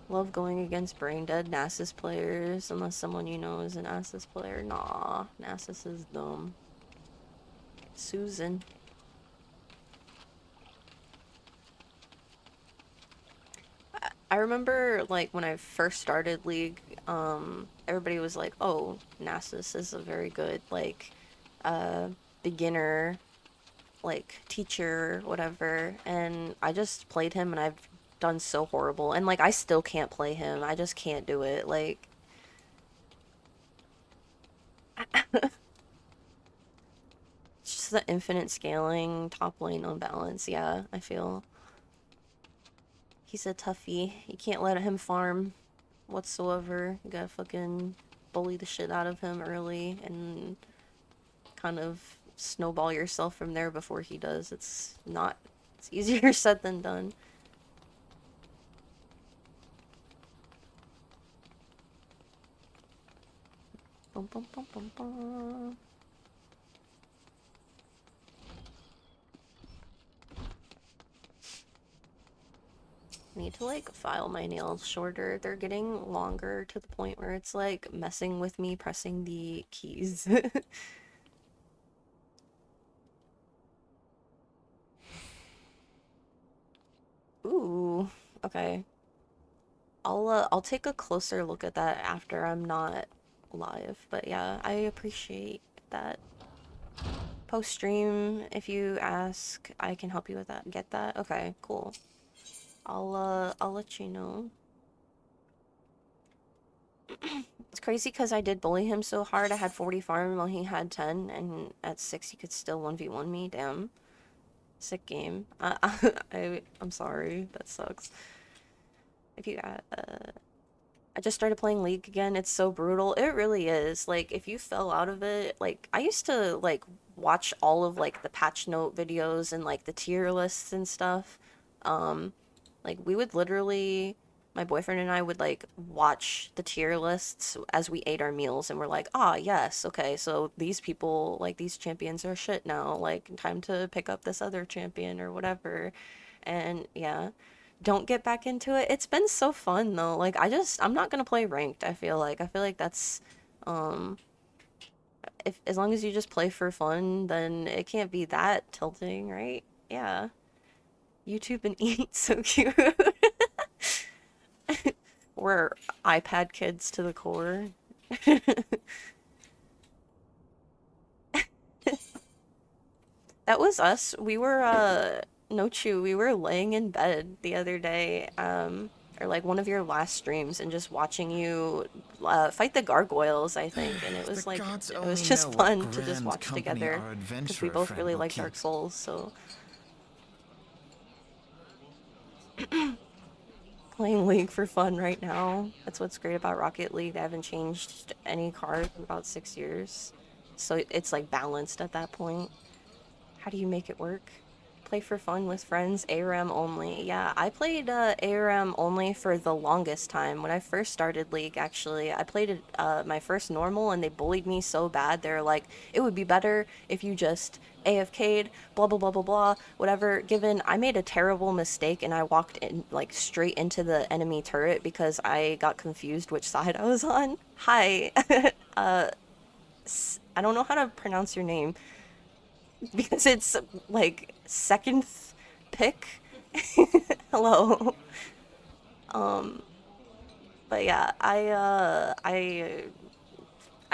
Love going against brain dead Nasus players, unless someone you know is an Nasus player. Nah, Nasus is dumb. Susan. I remember, like, when I first started League, everybody was like, oh, Nasus is a very good, like, beginner, like, teacher, whatever, and I just played him and I've done so horrible, and, like, I still can't play him. I just can't do it, like... Just the infinite scaling, top lane unbalance, yeah, I feel. He's a toughie. You can't let him farm whatsoever. You gotta fucking bully the shit out of him early and kind of snowball yourself from there before he does. It's not... It's easier said than done. Bum, bum, bum, bum, bum. Need to like file my nails shorter. They're getting longer to the point where it's like messing with me pressing the keys. Ooh, okay. I'll take a closer look at that after I'm not live. But yeah, I appreciate that. Post stream, if you ask, I can help you with that. Get that? Okay, cool. I'll let you know. It's crazy because I did bully him so hard. I had 40 farm while he had 10, and at 6 he could still 1v1 me. Damn. Sick game. I'm sorry. That sucks. If you I just started playing League again. It's so brutal. It really is. Like, if you fell out of it, like, I used to, like, watch all of like the patch note videos and like the tier lists and stuff. Like we would literally, my boyfriend and I would like watch the tier lists as we ate our meals, and we're like, ah, yes, okay, so these people, like these champions are shit now, like time to pick up this other champion or whatever. And yeah, don't get back into it. It's been so fun though. Like I'm not gonna play ranked, I feel like that's, um, if as long as you just play for fun, then it can't be that tilting, right? Yeah. YouTube and eat, so cute. We're iPad kids to the core. That was us. We were no chew, we were laying in bed the other day, or like one of your last streams, and just watching you fight the gargoyles, I think, and it
The
was like
gods
it was
only
just
know what
fun to just
grand
watch
company
together
our
because we
adventurer
both
friend
really
will
like
keep.
Dark Souls, so playing League for fun right now. That's what's great about Rocket League. They haven't changed any card in about 6 years. So it's like balanced at that point. How do you make it work? Play for fun with friends, ARAM only. Yeah, I played ARAM only for the longest time. When I first started League, actually, I played it, my first normal, and they bullied me so bad. They're like, it would be better if you just AFK'd, blah, blah, blah, blah, blah, whatever. Given I made a terrible mistake and I walked in, like, straight into the enemy turret because I got confused which side I was on. Hi. I don't know how to pronounce your name because it's like second pick. Hello. Um, but yeah, I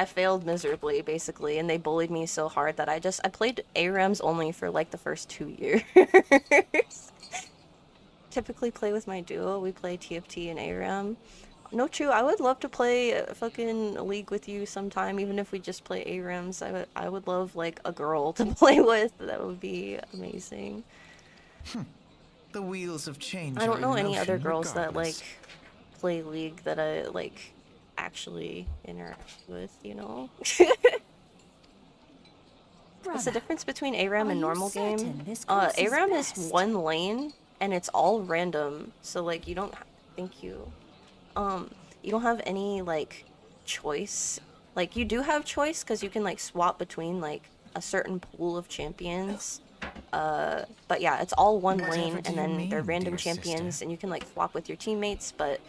failed miserably basically, and they bullied me so hard that I played ARAMs only for like the first 2 years. Typically play with my duo. We play TFT and ARAM. No, true. I would love to play fucking League with you sometime, even if we just play ARAMs. I would love like a girl to play with. That would be amazing.
The wheels of change
I
are
don't know
in
any other
motion
girls that like
regardless.
play League that I like actually interact with, you know? What's the
Brother,
difference between ARAM
are
and
you
normal game?
certain this course is
ARAM is
best?
one lane and it's all random. So like you don't thank you. You don't have any like choice. Like you do have choice because you can like swap between like a certain pool of champions. But yeah, it's all one
Whatever
lane,
do
and
you
then they're
mean,
random
dear sister?
champions, and you can like swap with your teammates, but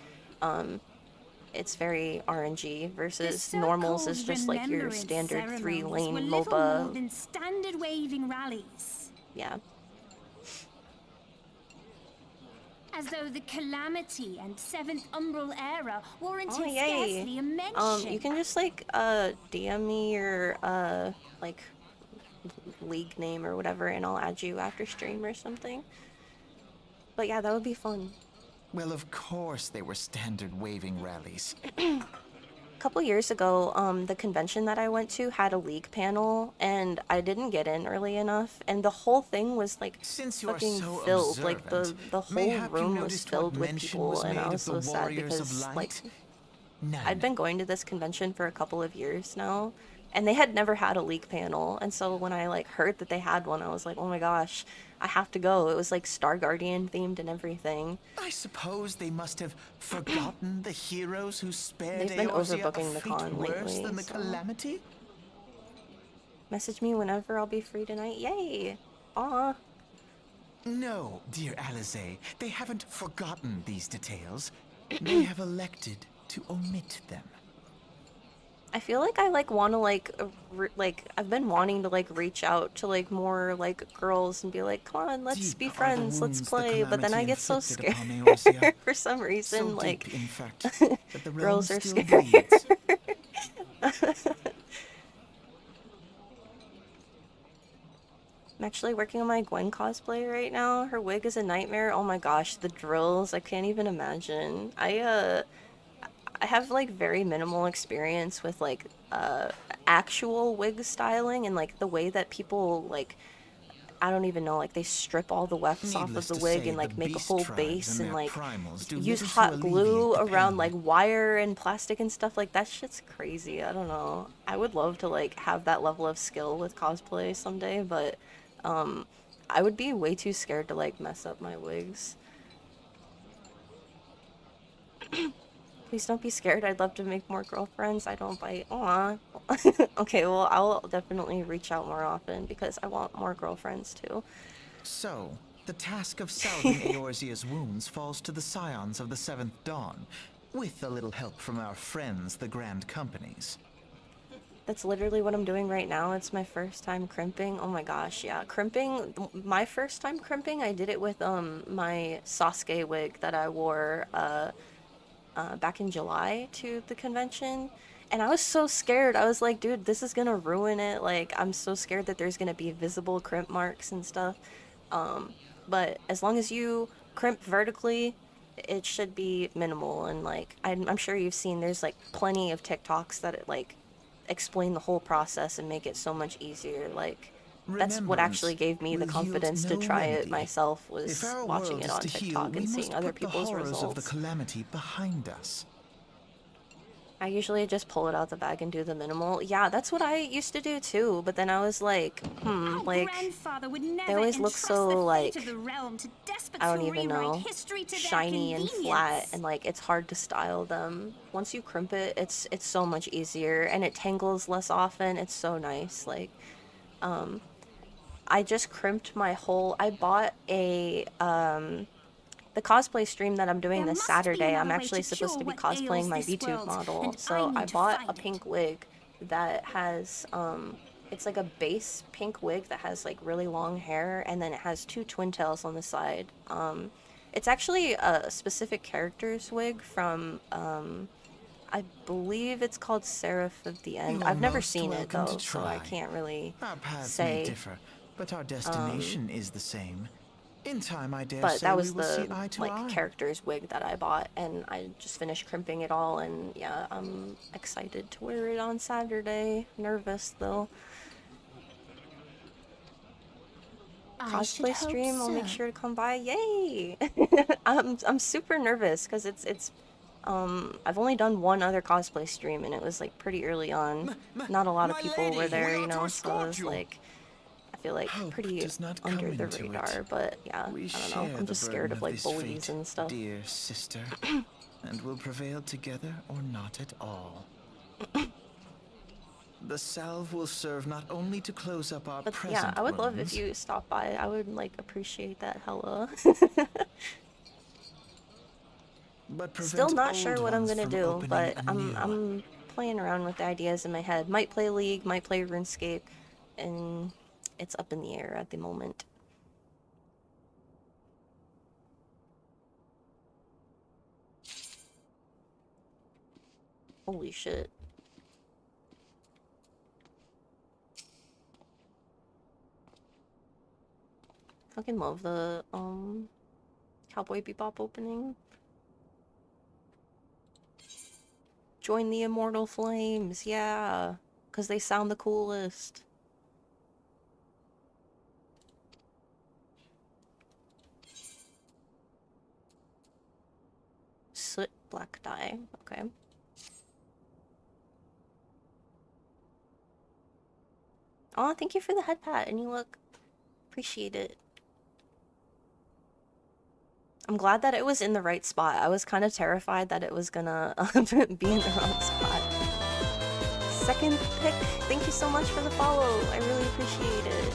it's very RNG
The
versus normals
so-called
is just like your
remembrance
standard
ceremonies were
3-lane
little more
MOBA.
than standard waving rallies.
Yeah.
As though the Calamity and Seventh Umbral Era warranted
Oh yay.
scarcely a mention.
You can just like DM me your like league name or whatever, and I'll add you after stream or something. But yeah, that would be fun.
Well, of course they were standard waving rallies.
A couple years ago, the convention that I went to had a league panel, and I didn't get in early enough, and the whole thing was like
Since you are
fucking
so
filled. Like
observant,
the whole
mayhap you
room was
noticed what
filled with
mention
people,
was
and I
made
was
of the
so sad
warriors of
because like
light? None.
I'd been going to this convention for a couple of years now, and they had never had a league panel. And so when I like heard that they had one, I was like, oh my gosh, I have to go. It was like Star Guardian themed and everything.
I suppose they must have forgotten the heroes who spared
They've been
Eorzea a
overbooking the
fate
con
worse
lately,
than the
so
Calamity?
message me whenever I'll be free tonight. Yay! Aw.
No, dear Alize, they haven't forgotten these details. They have elected to omit them.
I feel like I like want to like like I've been wanting to like reach out to like more like girls and be like, come on, let's
Deep
be
are the
friends, let's
wounds the
play. But then I
Calamity
get so
inflicted
scared
upon Eorzea.
for some
So
reason. Like
deep, in fact, that the realm
girls are
still
scary.
bleeds.
I'm actually working on my Gwen cosplay right now. Her wig is a nightmare. Oh my gosh, the drills, I can't even imagine. I have like very minimal experience with like actual wig styling and like the way that people like I don't even know, like they strip all the wefts off of
Needless
the
to
wig
say,
and
the
like make a
beast
whole
tribes
base
and
and
their
like
primals do
use
little to
hot glue
alleviate the
around
pain.
like wire and plastic and stuff. Like that shit's crazy. I don't know. I would love to like have that level of skill with cosplay someday, but I would be way too scared to like mess up my wigs. Please don't be scared. I'd love to make more girlfriends. I don't bite. Aw. Okay, well, I'll definitely reach out more often because I want more girlfriends too.
So, the task of salving Eorzea's wounds falls to the scions of the Seventh Dawn, with a little help from our friends, the Grand Companies.
That's literally what I'm doing right now. It's my first time crimping. Oh my gosh, yeah. Crimping, my first time crimping, I did it with my Sasuke wig that I wore back in July to the convention. And I was so scared. I was like, dude, this is gonna ruin it. Like, I'm so scared that there's gonna be visible crimp marks and stuff. But as long as you crimp vertically, it should be minimal. And like, I'm sure you've seen there's like plenty of TikToks that it like explain the whole process and make it so much easier. Like, that's what actually
Remembrance
gave me the
will yield
confidence to
no
try it
remedy.
myself
If
was
our
watching
world
it
is
on
to heal,
TikTok
we
and seeing
must
other
put the
people's
horrors of the
results.
calamity behind us.
I usually just pull it out the bag and do the minimal. Yeah, that's what I used to do too, but then I was like,
Our
like,
grandfather would
they
never
always look
entrust
so
the fate
like,
of the realm to despots
I don't
who
even
rewrite
know,
history to their
shiny and flat,
convenience.
and like it's hard to style them. Once you crimp it, it's so much easier and it tangles less often. It's so nice. Like, I just crimped my whole, I bought a the cosplay stream that I'm doing
There
this
must be
Saturday, I'm
another way
actually
to
supposed
cure
to be
what
cosplaying
ails
my
this
VTube
world,
model.
and I
So I
need to
bought a
find it.
pink wig that has it's like a base pink wig that has like really long hair and then it has two twin tails on the side. It's actually a specific character's wig from I believe it's called Seraph of the End.
You're
I've never
most
seen it
welcome to
though, so I
try.
can't really
Our paths may
say.
differ, but our destination is the same. In time, I dare
But
say
that
we
was
will see
the
eye to
like
eye.
character's wig that I bought, and I just finished crimping it all, and yeah, I'm excited to wear it on Saturday. Nervous though.
I should
Cosplay
hope
stream, I'll make
so.
sure to come by. Yay! I'm super nervous because it's I've only done one other cosplay stream and it was like pretty early on. Not a lot of
My
people were
lady,
there,
we
you
are to
know, so it
escort
was
you.
like I feel like
Hope
pretty
does not come
under the
into it.
radar, but yeah,
We
I don't know.
share
I'm
the
just scared
burden
of
of
like
this
bullies
fate,
and stuff.
dear sister, and will prevail together or not at all. The salve will serve not only to close up our
But yeah,
present
I would love if
wounds,
you stop by. I would like appreciate that hella.
but
Still
prevent
not
old
sure what I'm
ones
gonna
from
do,
opening
but
anew.
I'm playing around with the ideas in my head. Might play League, might play RuneScape, and it's up in the air at the moment. Holy shit. Fucking love the Cowboy Bebop opening. Join the Immortal Flames, yeah, because they sound the coolest. Soot black dye, okay. Oh, thank you for the head pat, and you look, appreciate it. I'm glad that it was in the right spot. I was kind of terrified that it was gonna be in the wrong spot. Second pick, thank you so much for the follow. I really appreciate it.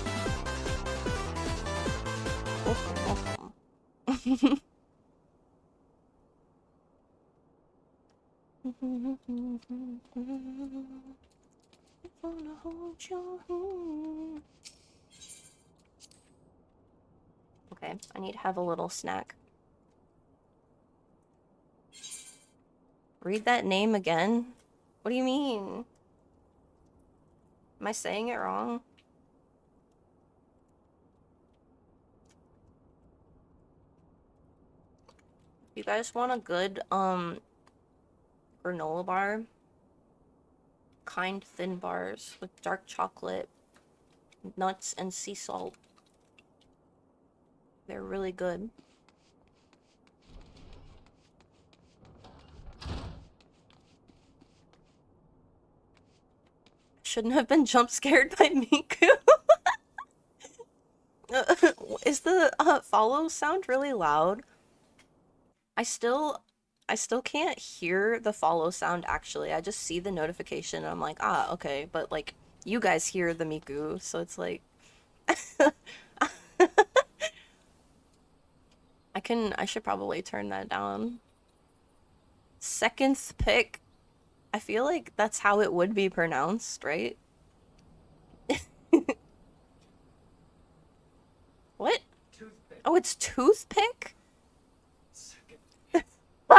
Welcome, welcome. Wanna hold your hand. Okay, I need to have a little snack. Read that name again? What do you mean? Am I saying it wrong? If you guys want a good, granola bar, kind thin bars with dark chocolate, nuts, and sea salt. They're really good. Shouldn't have been jump scared by Miku. Is the follow sound really loud? I still can't hear the follow sound actually. I just see the notification and I'm like, ah, okay. But like, you guys hear the Miku, so it's like... I should probably turn that down. Second pick. I feel like that's how it would be pronounced, right? What? Toothpick. Oh, it's toothpick? I'm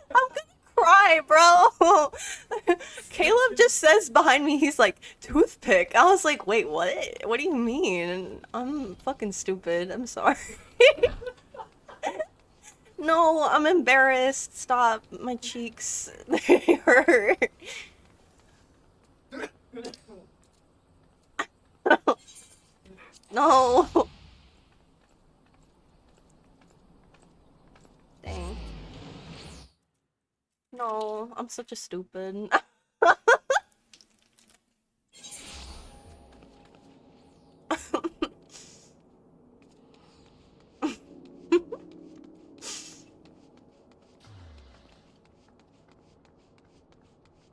gonna cry, bro. Caleb just says behind me, he's like, toothpick. I was like, wait, what? What do you mean? I'm fucking stupid. I'm sorry. No, I'm embarrassed. Stop. My cheeks. They hurt. No. Dang. No, I'm such a stupid.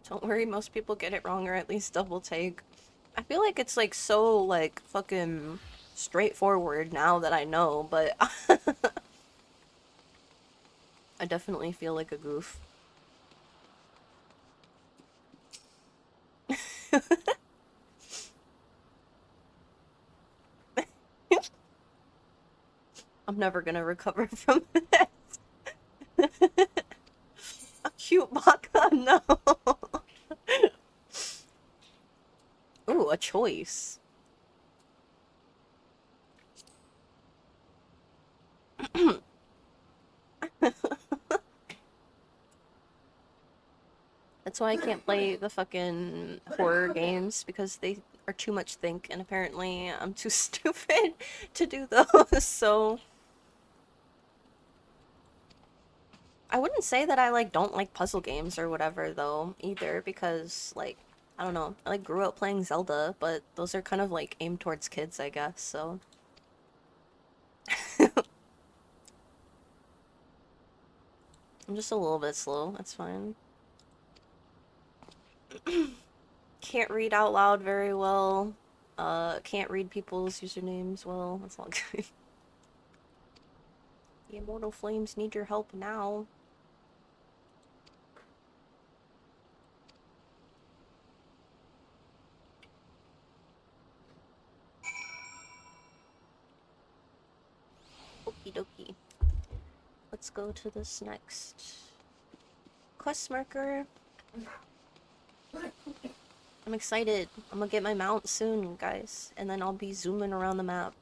Don't worry, most people get it wrong or at least double take. I feel like it's like so like fucking straightforward now that I know, but I definitely feel like a goof. I'm never gonna recover from this. A cute baka? No. Ooh, a choice. That's why I can't play the fucking horror games, because they are too much think, and apparently I'm too stupid to do those, so... I wouldn't say that I, like, don't like puzzle games or whatever, though, either, because, like, I don't know, I, like, grew up playing Zelda, but those are kind of, like, aimed towards kids, I guess, so... I'm just a little bit slow, that's fine. Can't read out loud very well. Can't read people's usernames well. That's all good. The Immortal Flames need your help now. Okie dokie. Let's go to this next quest marker. I'm excited. I'm gonna get my mount soon, guys. And then I'll be zooming around the map.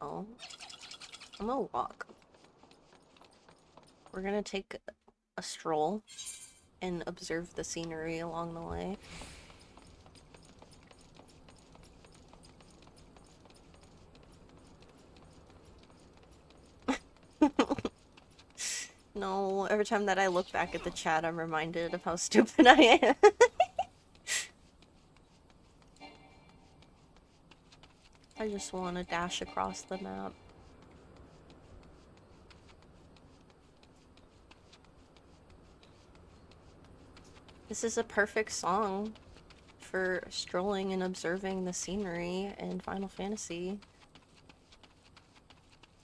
Oh. I'm gonna walk. We're gonna take a stroll and observe the scenery along the way. No, every time that I look back at the chat, I'm reminded of how stupid I am. I just want to dash across the map. This is a perfect song for strolling and observing the scenery in Final Fantasy.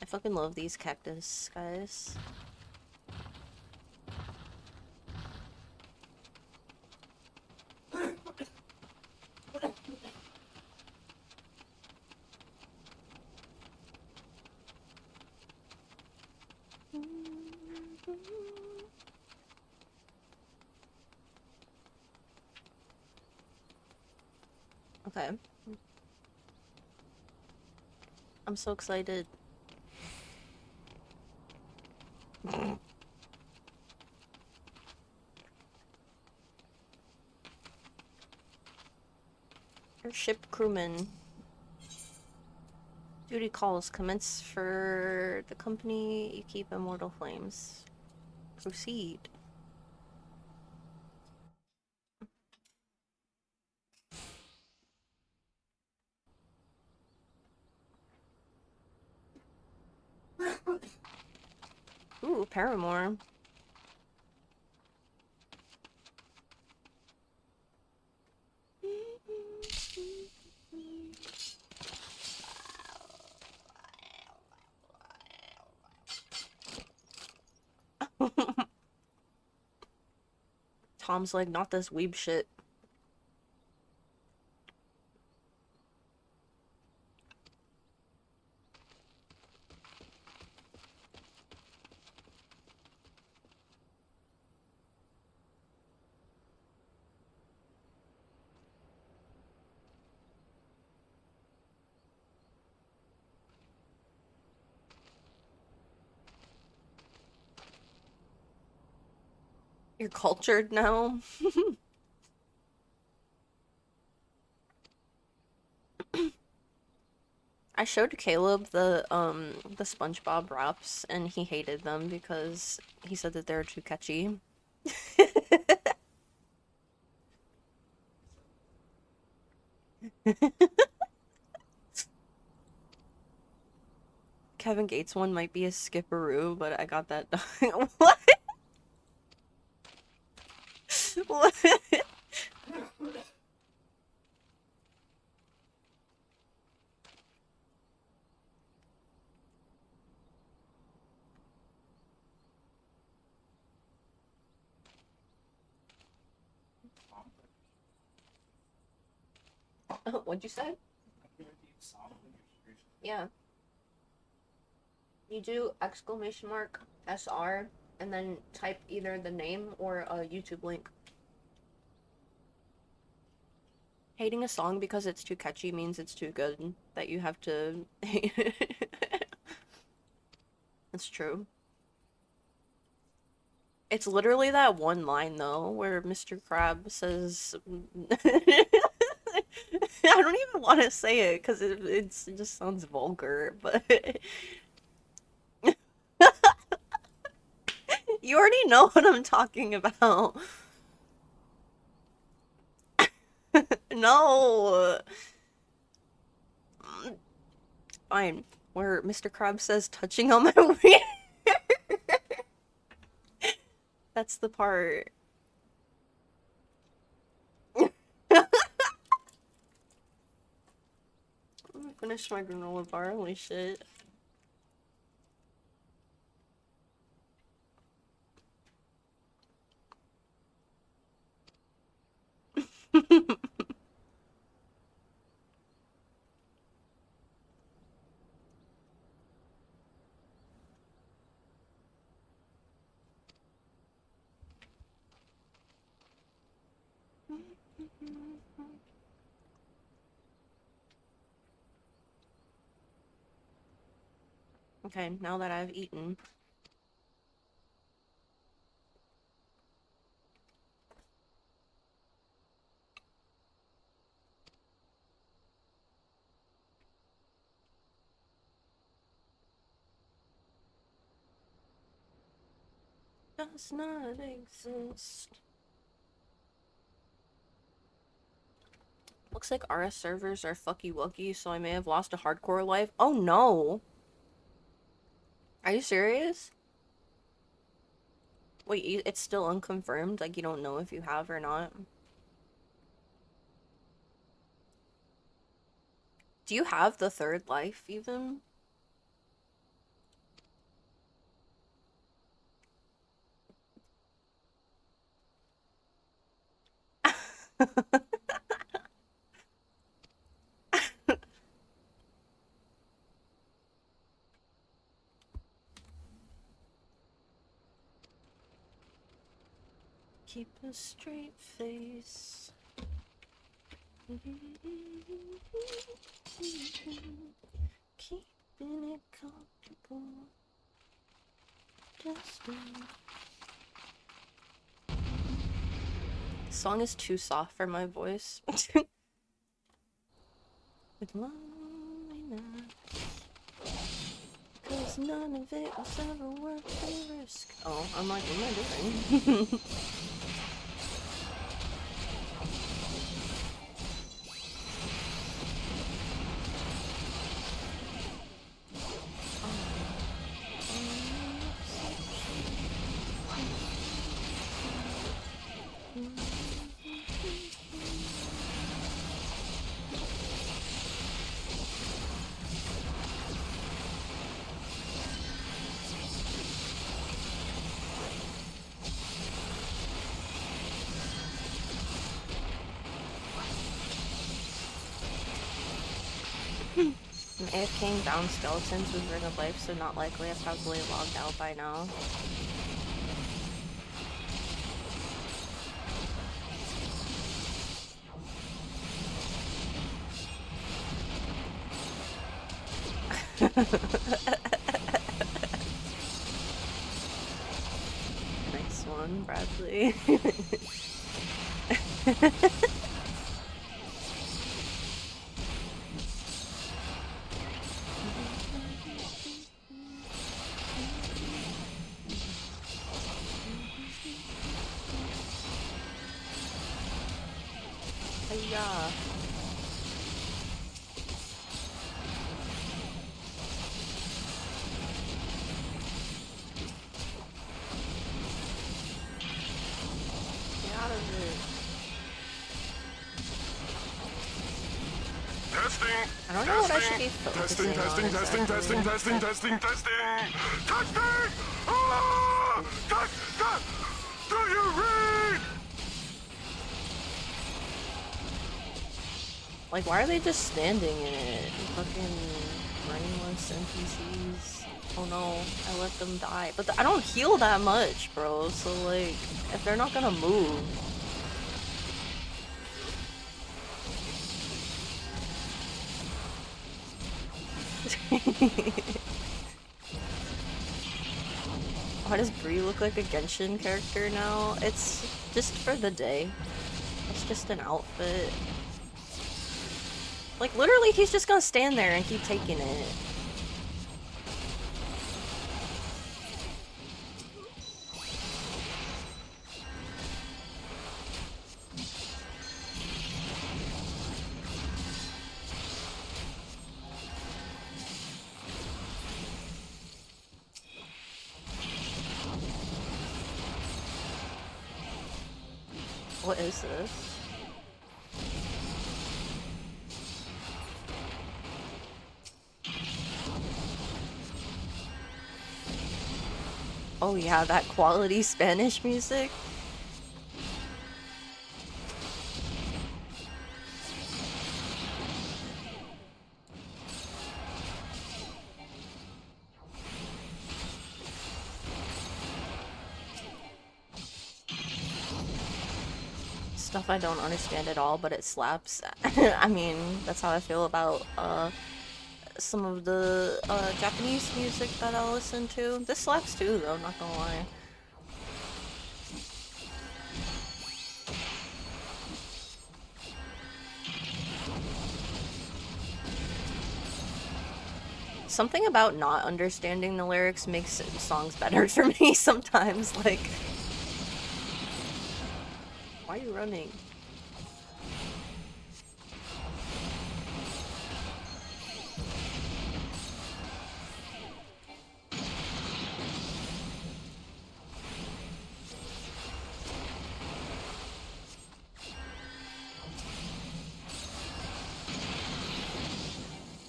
I fucking love these cactus, guys. Okay. I'm so excited. Ship crewman. Duty calls commence for the company you keep immortal flames. Proceed. Ooh, Paramore. Tom's like, not this weeb shit. You're cultured now? I showed Caleb the SpongeBob raps and he hated them because he said that they're too catchy. Kevin Gates one might be a skipperoo, but I got that. What? What? What'd you say? Yeah. You do exclamation mark SR and then type either the name or a YouTube link. Hating a song because it's too catchy means it's too good, that you have to hate it. It's true. It's literally that one line though, where Mr. Crab says I don't even want to say it because it just sounds vulgar, but you already know what I'm talking about. No. Fine. Where Mr. Krabs says touching on my wiener. That's the part. I'm gonna finish my granola bar, holy shit. Okay, now that I've eaten. Does not exist. Looks like RS servers are fucky wucky, so I may have lost a hardcore life. Oh no! Are you serious? Wait, it's still unconfirmed? Like you don't know if you have or not? Do you have the third life even? Keep a straight face. Keeping it comfortable. Just This song is too soft for my voice. with loneliness. Cause none of it was ever worth the risk. Oh, I'm like, what am I doing? AFKing down skeletons with Ring of Life, so not likely. I've probably logged out by now. Nice one, Bradley. Yeah. Get out of it.
Testing.
I don't know what I should be focusing
Testing.
on exactly.
Testing. Ah! Test. Do you read?
Like, why are they just standing in it? Fucking brainless NPCs. Oh no, I let them die. But I don't heal that much, bro. So, like, if they're not gonna move. Why does Bree look like a Genshin character now? It's just for the day. It's just an outfit. Like, literally, he's just gonna stand there and keep taking it. What is this? Oh yeah, that quality Spanish music. Stuff I don't understand at all, but it slaps. I mean, that's how I feel about some of the Japanese music that I'll listen to. This slaps too, though, not gonna lie. Something about not understanding the lyrics makes songs better for me sometimes, like... Why are you running?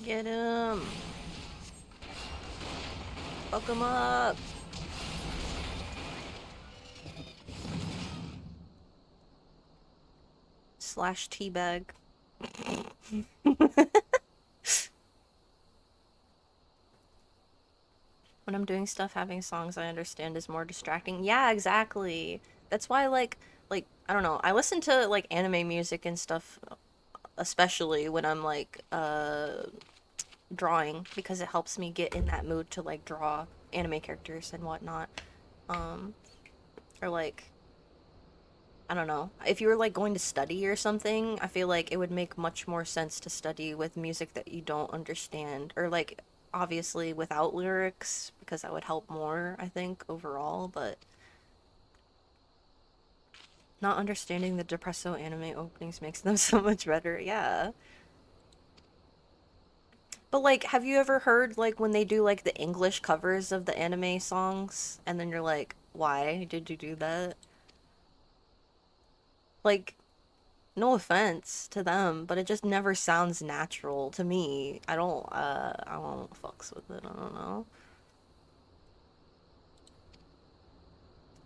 Get him! Fuck him up! Slash teabag. When I'm doing stuff, having songs I understand is more distracting. Yeah, exactly. That's why, like, I don't know. I listen to, like, anime music and stuff, especially when I'm, like, drawing, because it helps me get in that mood to, like, draw anime characters and whatnot. Or, like, I don't know. If you were like going to study or something, I feel like it would make much more sense to study with music that you don't understand, or like obviously without lyrics, because that would help more, I think, overall, but not understanding the Depresso anime openings makes them so much better. Yeah. But like, have you ever heard like when they do like the English covers of the anime songs and then you're like, why did you do that? Like, no offense to them, but it just never sounds natural to me. I don't fucks with it. I don't know.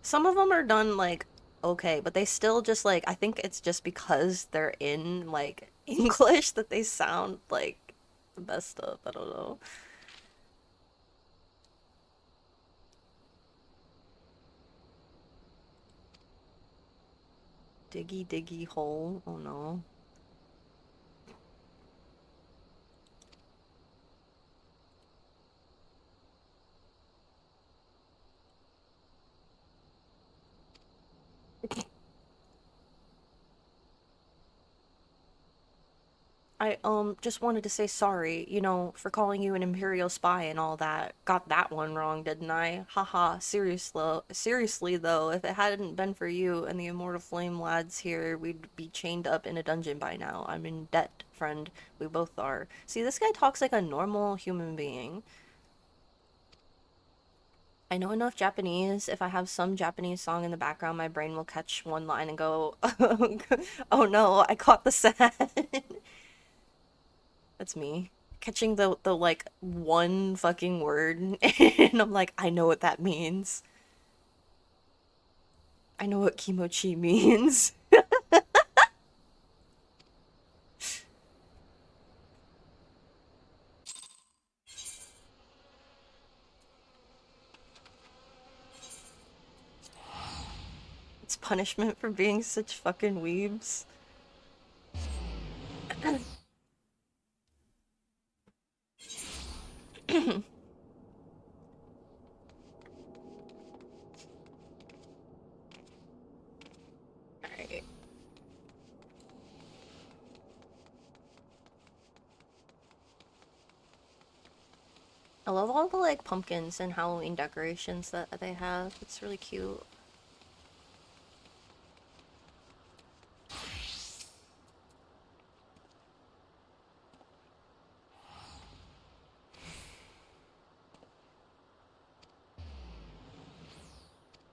Some of them are done like okay, but they still just like I think it's just because they're in like English that they sound like the best stuff. I don't know. Diggy diggy hole. Oh no. I just wanted to say sorry, you know, for calling you an imperial spy and all that. Got that one wrong, didn't I? Haha, seriously though, if it hadn't been for you and the Immortal Flame lads here, we'd be chained up in a dungeon by now. I'm in debt, friend. We both are. See, this guy talks like a normal human being. I know enough Japanese. If I have some Japanese song in the background, my brain will catch one line and go, oh no, I caught the sad. That's me. Catching the like one fucking word and I'm like, I know what that means. I know what kimochi means. It's punishment for being such fucking weebs. Alright. I love all the like pumpkins and Halloween decorations that they have. It's really cute.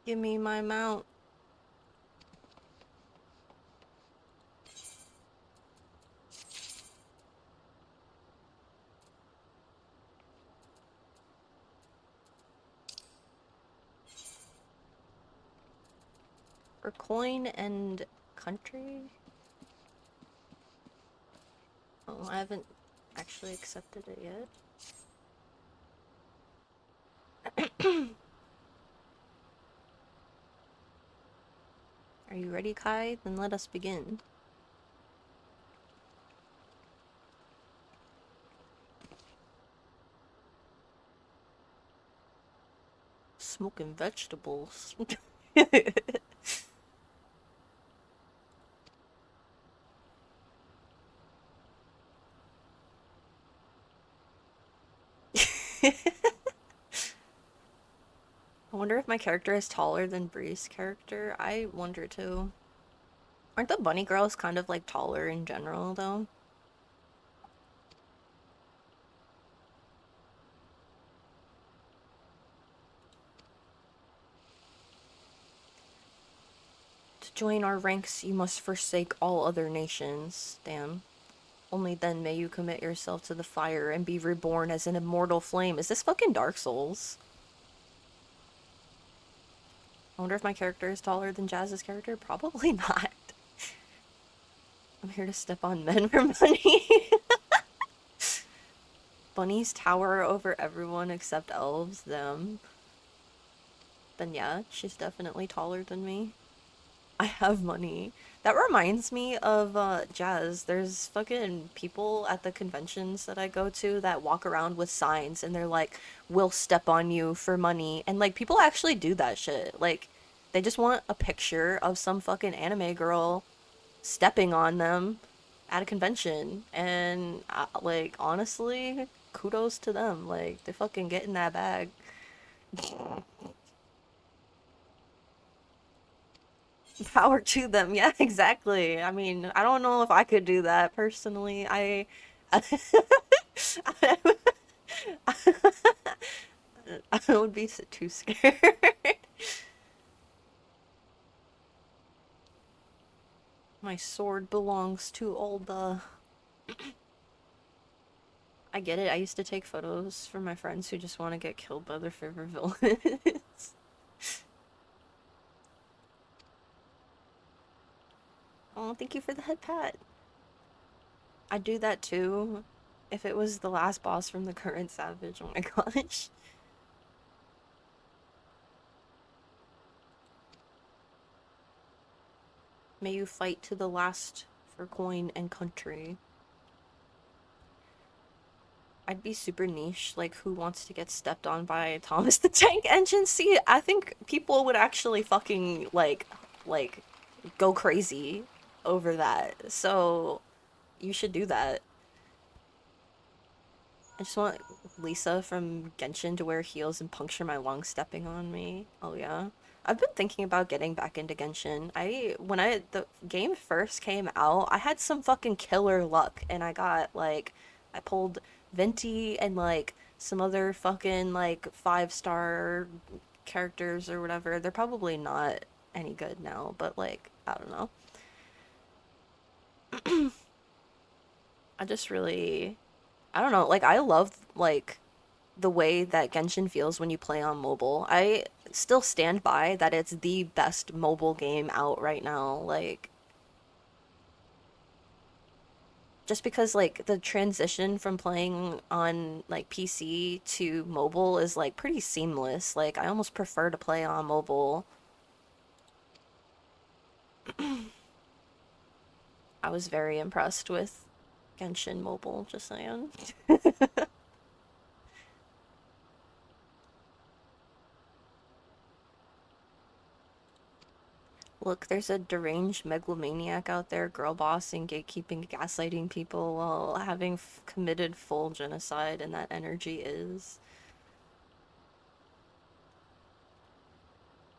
Give me my mount. For coin and country? Oh, I haven't actually accepted it yet. Are you ready, Kai? Then let us begin. Smoking vegetables. I wonder if my character is taller than Bree's character. I wonder too. Aren't the bunny girls kind of like taller in general though? To join our ranks, you must forsake all other nations. Damn. Only then may you commit yourself to the fire and be reborn as an immortal flame. Is this fucking Dark Souls? I wonder if my character is taller than Jazz's character? Probably not. I'm here to step on men for money. Bunnies tower over everyone except elves, them. Then yeah, she's definitely taller than me. I have money. That reminds me of Jazz. There's fucking people at the conventions that I go to that walk around with signs and they're like, we'll step on you for money. And like people actually do that shit. Like They just want a picture of some fucking anime girl stepping on them at a convention. And, like, honestly, kudos to them. Like, they fucking get in that bag. Power to them. Yeah, exactly. I mean, I don't know if I could do that personally. I would be too scared. My sword belongs to Olda. I get it. I used to take photos for my friends who just want to get killed by their favorite villains. Oh, thank you for the head pat. I'd do that too if it was the last boss from the current Savage. Oh my gosh. May you fight to the last for coin and country. I'd be super niche, like who wants to get stepped on by Thomas the Tank Engine? See, I think people would actually fucking like go crazy over that. So you should do that. I just want Lisa from Genshin to wear heels and puncture my lungs stepping on me. Oh yeah. I've been thinking about getting back into Genshin. When the game first came out, I had some fucking killer luck and I got like I pulled Venti and like some other fucking like 5-star characters or whatever. They're probably not any good now, but like I don't know. I just really I don't know, like I love like the way that Genshin feels when you play on mobile. I still stand by that it's the best mobile game out right now. Like, just because like the transition from playing on like PC to mobile is like pretty seamless. Like, I almost prefer to play on mobile. I was very impressed with Genshin Mobile, just saying. Look, there's a deranged megalomaniac out there, girl bossing, gatekeeping, gaslighting people while having committed full genocide, and that energy is.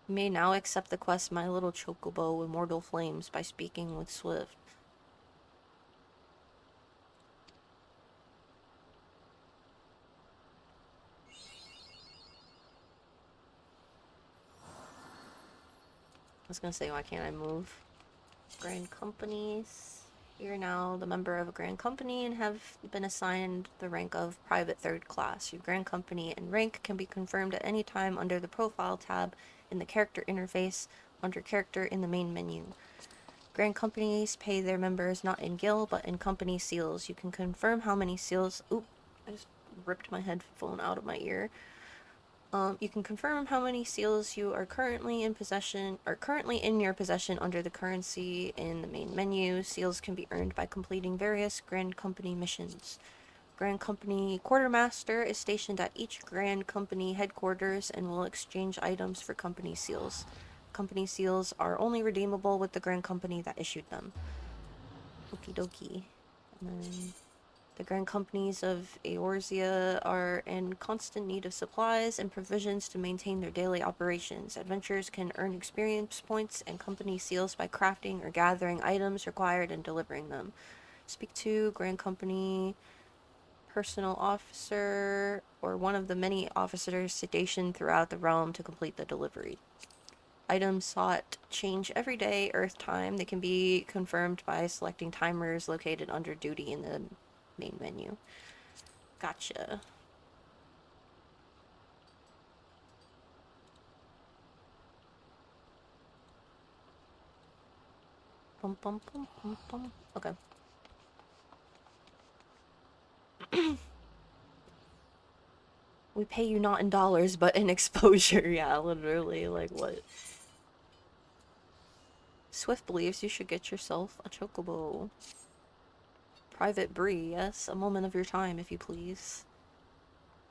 You may now accept the quest My Little Chocobo Immortal Flames by speaking with Swift. I was gonna say, why can't I move? Grand Companies. You're now the member of a Grand Company and have been assigned the rank of Private Third Class. Your Grand Company and rank can be confirmed at any time under the Profile tab in the Character interface under Character in the main menu. Grand Companies pay their members not in gil, but in company seals. You can confirm how many seals... Oop, I just ripped my headphone out of my ear. You can confirm how many seals you are currently in your possession under the currency in the main menu. Seals can be earned by completing various Grand Company missions. Grand Company Quartermaster is stationed at each Grand Company headquarters and will exchange items for company seals. Company seals are only redeemable with the Grand Company that issued them. Okie dokie. And then the Grand Companies of Eorzea are in constant need of supplies and provisions to maintain their daily operations. Adventurers can earn experience points and company seals by crafting or gathering items required and delivering them. Speak to Grand Company Personal Officer or one of the many officers stationed throughout the realm to complete the delivery. Items sought change every day, Earth time. They can be confirmed by selecting timers located under duty in the main menu. Gotcha. Bum, bum, bum, bum, bum. Okay. We pay you not in dollars, but in exposure. Yeah, literally. Like, what? Swift believes you should get yourself a chocobo. Private Brie, yes. A moment of your time, if you please.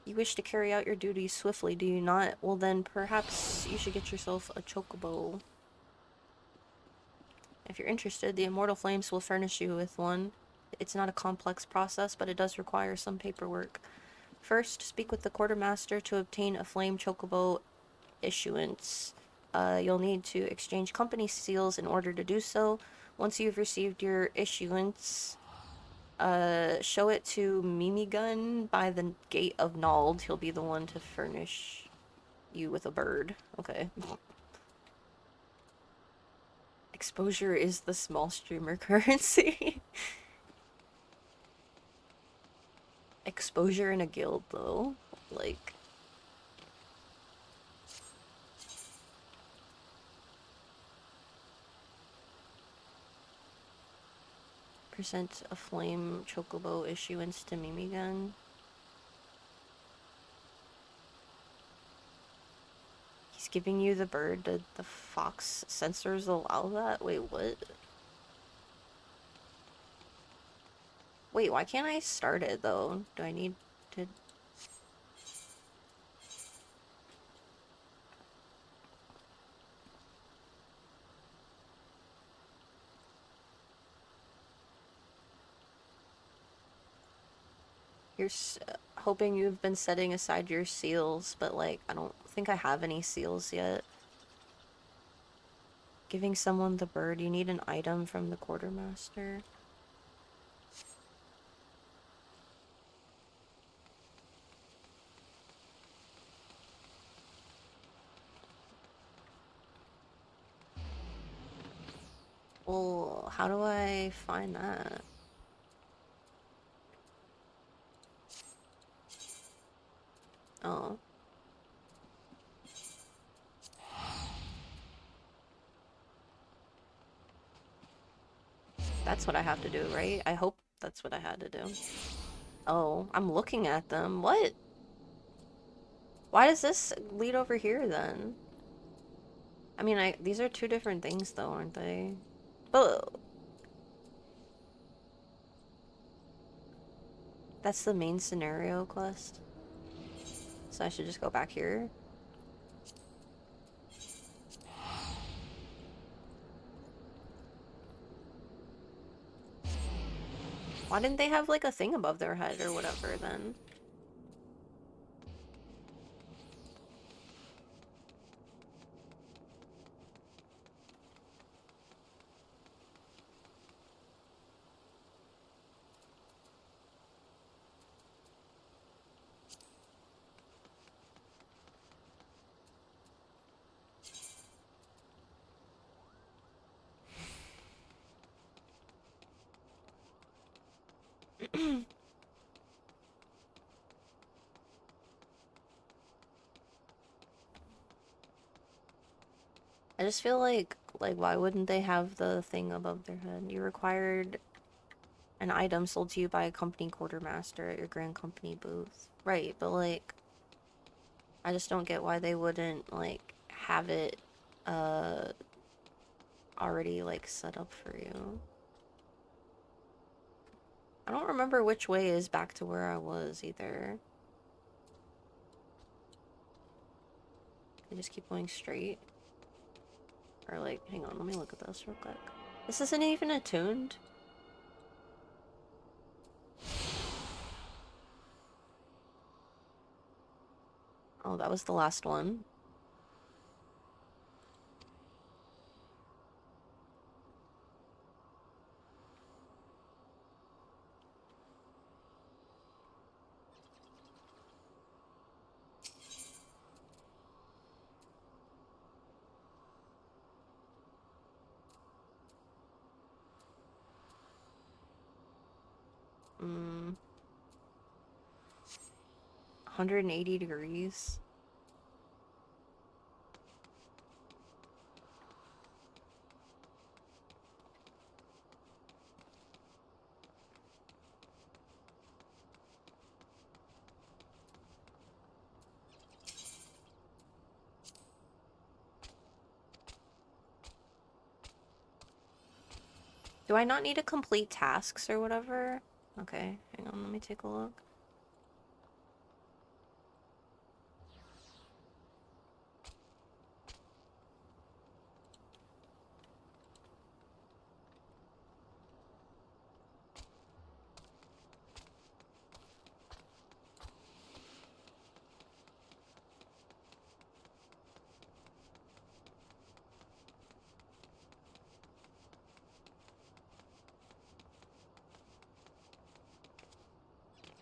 You wish to carry out your duties swiftly, do you not? Well then, perhaps you should get yourself a chocobo. If you're interested, the Immortal Flames will furnish you with one. It's not a complex process, but it does require some paperwork. First, speak with the quartermaster to obtain a flame chocobo issuance. You'll need to exchange company seals in order to do so. Once you've received your issuance, show it to Mimigun by the gate of Nald. He'll be the one to furnish you with a bird. Okay. Exposure is the small streamer currency. Exposure in a guild, though. Like... Present a flame chocobo issuance to Mimigun. He's giving you the bird. Did the fox sensors allow that? Wait, what? Wait, why can't I start it though? Do I need to... You're hoping you've been setting aside your seals, but like, I don't think I have any seals yet. Giving someone the bird, you need an item from the quartermaster. Well, how do I find that? Oh. That's what I have to do, right? I hope that's what I had to do. Oh, I'm looking at them. What? Why does this lead over here then? I mean, these are two different things though, aren't they? But that's the main scenario quest. So I should just go back here. Why didn't they have like a thing above their head or whatever then? I just feel like why wouldn't they have the thing above their head? You required an item sold to you by a company quartermaster at your grand company booth. Right, but like I just don't get why they wouldn't like have it already like set up for you. I don't remember which way is back to where I was either. I just keep going straight. Or like, hang on, let me look at this real quick. This isn't even attuned. Oh, that was the last one. Hmm. 180 degrees. Do I not need to complete tasks or whatever? Okay, hang on, let me take a look.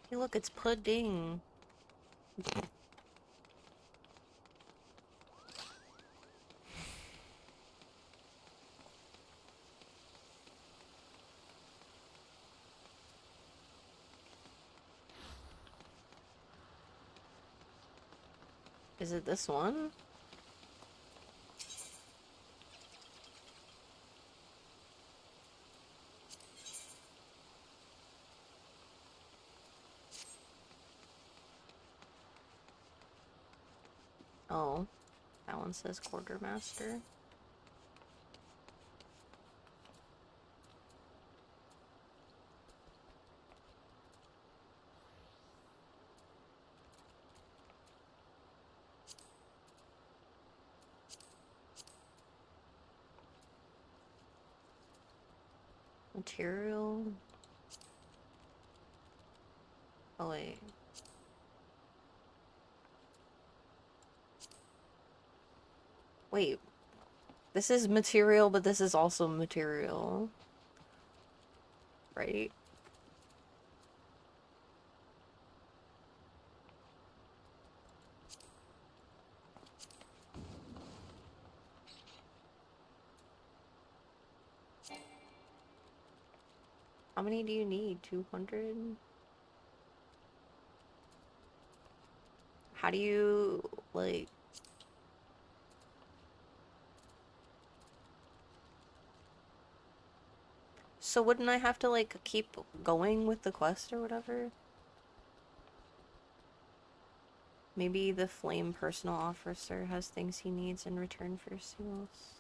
Hey, look, it's pudding. Is it this one? Oh, that one says quartermaster. Material. Oh wait. Wait. This is material, but this is also material. Right? How many do you need? 200? How do you, like... So wouldn't I have to, like, keep going with the quest or whatever? Maybe the flame personal officer has things he needs in return for seals.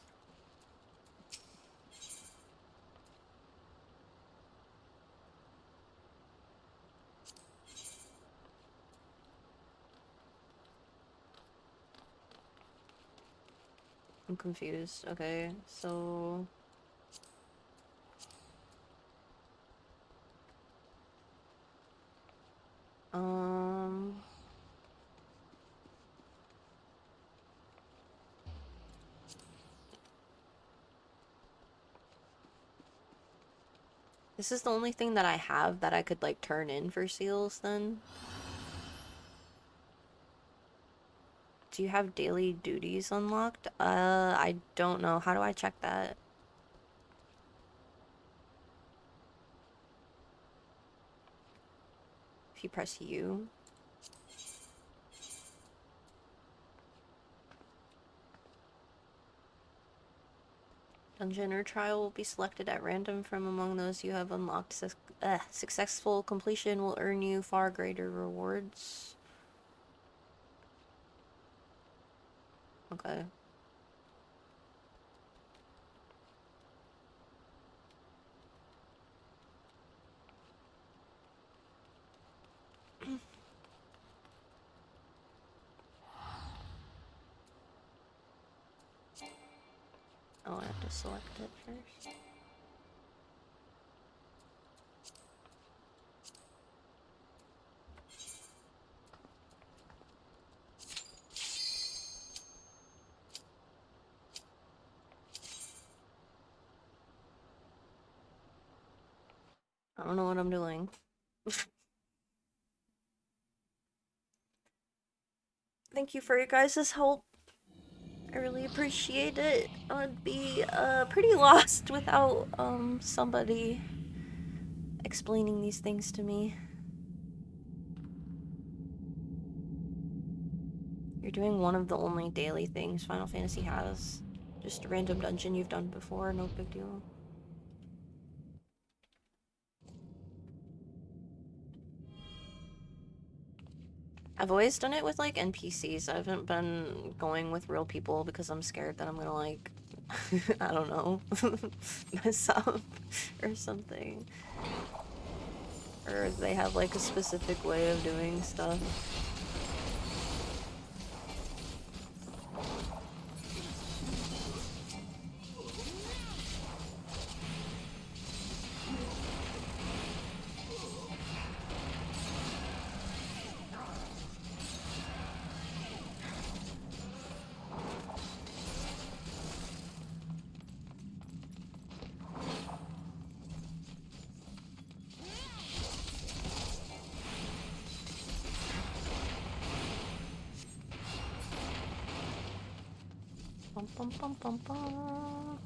I'm confused. Okay, so... Um... This is the only thing that I have that I could, like, turn in for seals, then? Do you have daily duties unlocked? I don't know. How do I check that? If you press U. Dungeon or trial will be selected at random from among those you have unlocked. Successful completion will earn you far greater rewards. Okay. Oh, I have to select it first. I don't know what I'm doing. Thank you for your guys' help. I really appreciate it. I'd be pretty lost without somebody explaining these things to me. You're doing one of the only daily things Final Fantasy has. Just a random dungeon you've done before, no big deal. I've always done it with, like, NPCs. I haven't been going with real people because I'm scared that I'm gonna, like, I don't know, mess up or something. Or they have, like, a specific way of doing stuff. Bum, bum, bum, bum, bum.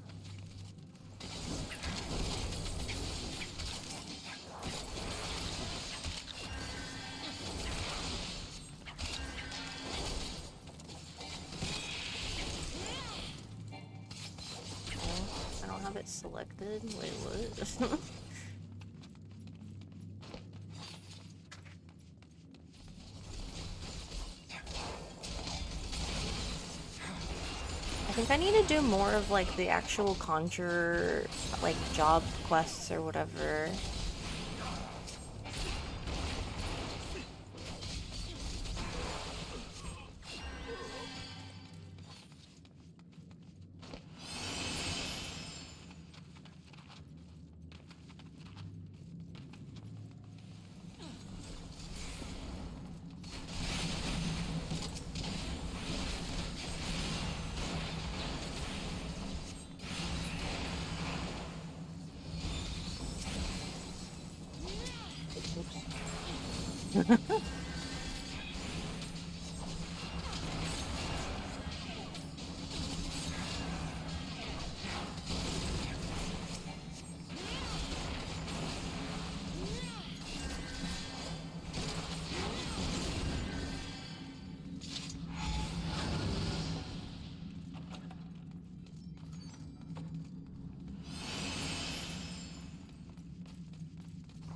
I don't have it selected. Wait, what? I think I need to do more of like the actual conjure, like job quests or whatever.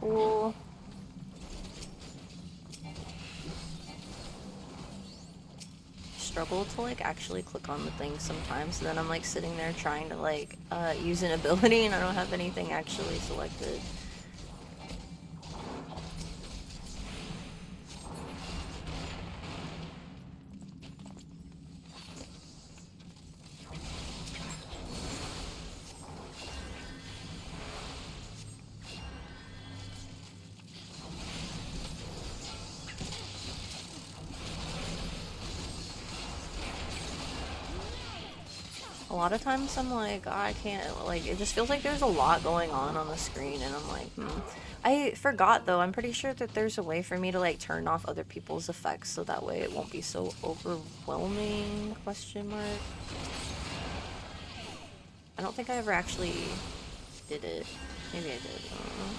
Cool. Struggle to like actually click on the thing sometimes, and then I'm like sitting there trying to like use an ability and I don't have anything actually selected. A lot of times I'm like, oh, I can't, like, it just feels like there's a lot going on the screen, and I'm like, I forgot, though, I'm pretty sure that there's a way for me to, like, turn off other people's effects, so that way it won't be so overwhelming, question mark. I don't think I ever actually did it. Maybe I did, I don't know.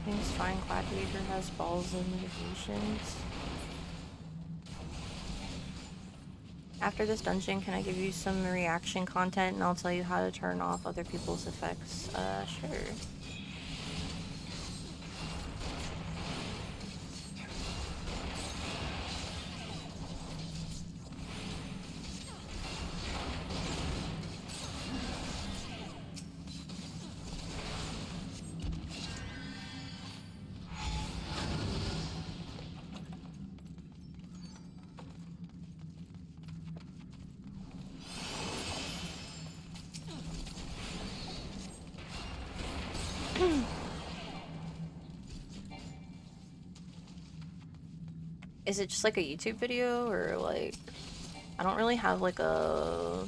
Things fine, Gladiator has balls and mitigations. After this dungeon, can I give you some reaction content and I'll tell you how to turn off other people's effects? Sure. Is it just like a YouTube video, or like, I don't really have like a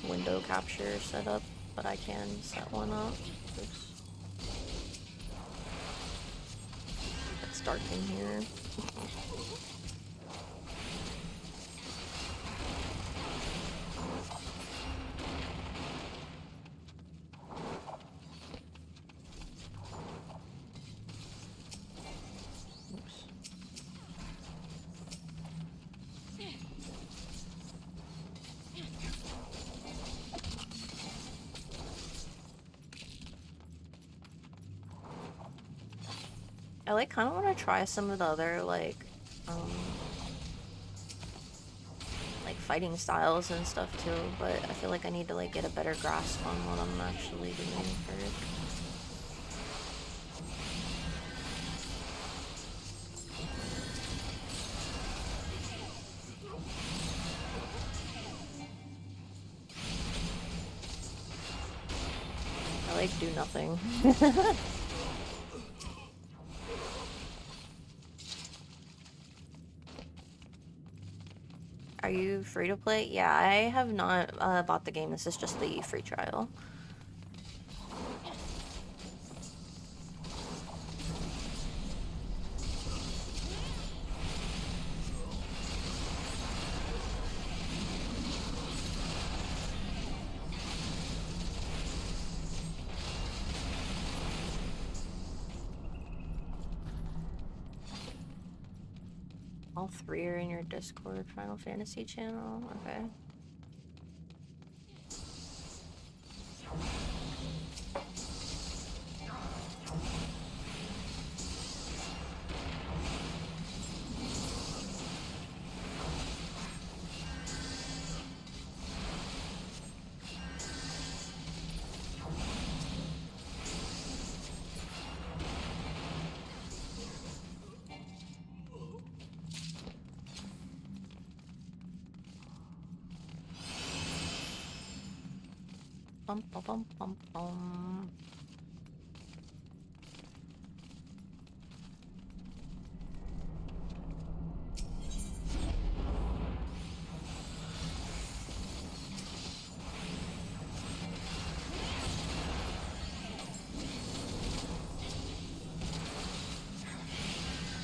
window capture set up, but I can set one up. Oops. It's dark in here. I like kind of want to try some of the other like fighting styles and stuff too, but I feel like I need to like get a better grasp on what I'm actually doing first. I like do nothing. free to play? Yeah, I have not bought the game. This is just the free trial. All three are in your Discord Final Fantasy channel? Okay. Bum, bum, bum, bum, bum.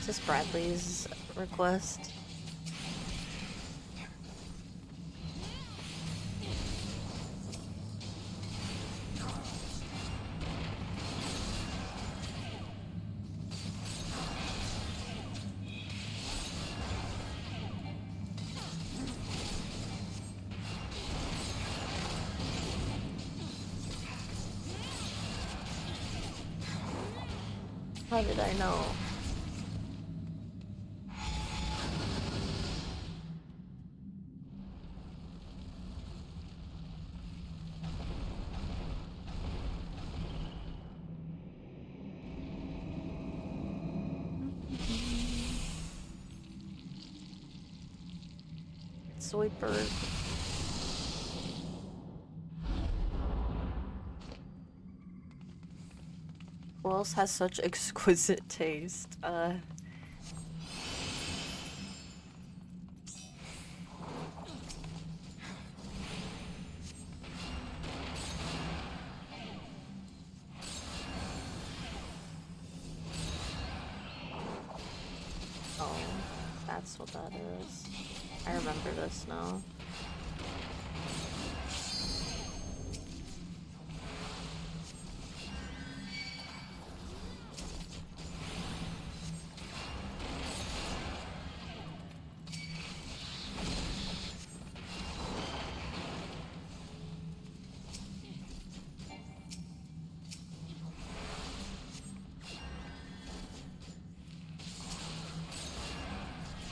Is this Bradley's request? How did I know? Swiper. Who else has such exquisite taste? Oh, that's what that is. I remember this now.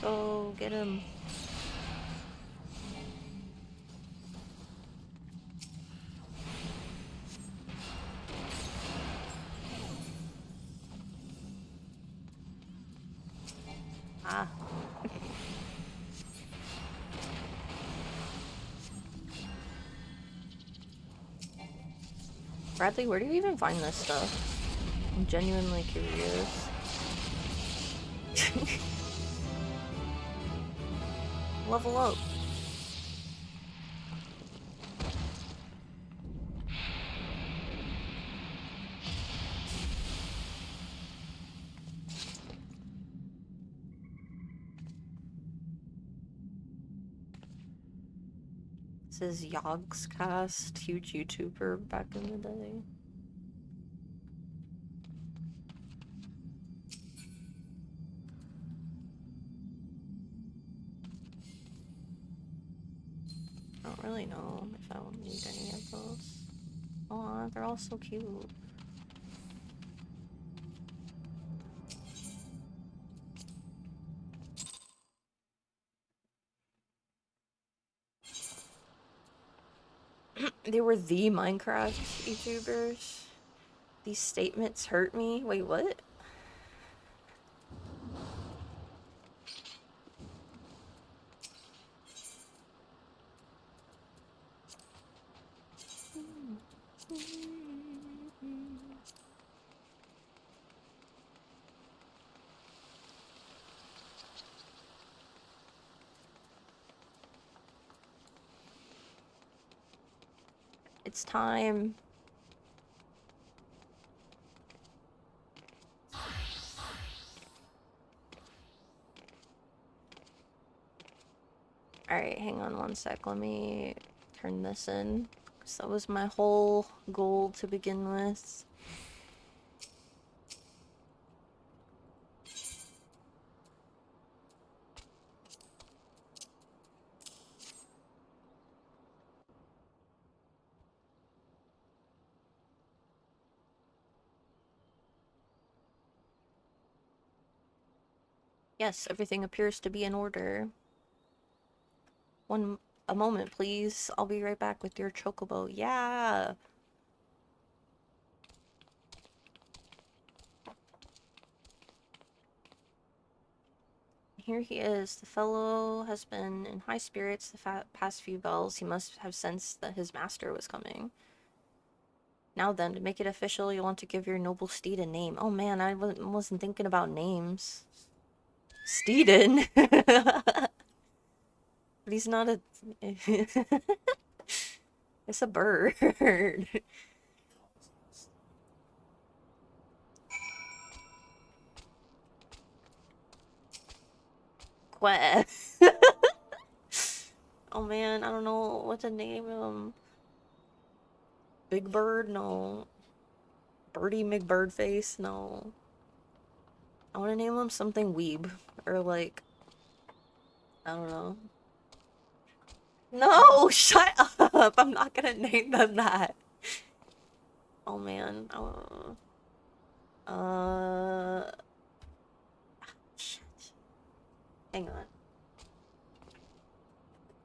Go get him. Ah. Bradley, where do you even find this stuff? I'm genuinely curious. Level up. This is Yogscast, huge YouTuber back in the day. I don't really know if I will need any of those. Aw, they're all so cute. They were the Minecraft YouTubers. These statements hurt me. Wait, what? It's time. Alright, hang on one sec. Let me turn this in. Because that was my whole goal to begin with. Yes, everything appears to be in order. A moment, please. I'll be right back with your chocobo. Yeah! Here he is. The fellow has been in high spirits the past few bells. He must have sensed that his master was coming. Now then, to make it official, you'll want to give your noble steed a name. Oh man, I wasn't thinking about names. Steeden? But he's not a... It's a bird. Queh. Oh man, I don't know what to name him. Big Bird? No. Birdie McBirdface? No. I want to name him something weeb. Or like... I don't know. No! Shut up! I'm not gonna name them that. Oh man. Shit. Hang on.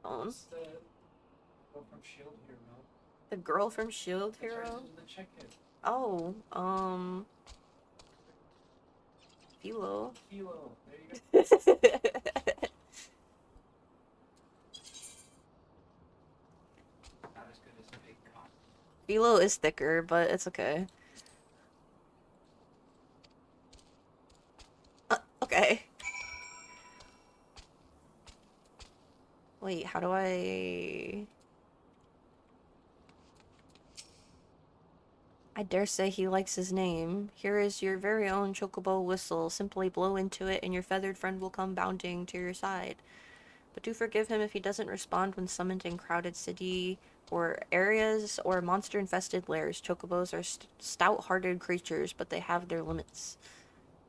Phone. The girl from Shield Hero? Oh, Philo. There you go. Philo is thicker, but it's okay. Okay. Wait, how do I dare say he likes his name. Here is your very own chocobo whistle. Simply blow into it and your feathered friend will come bounding to your side. But do forgive him if he doesn't respond when summoned in crowded city or areas or monster-infested lairs. Chocobos are stout-hearted creatures, but they have their limits.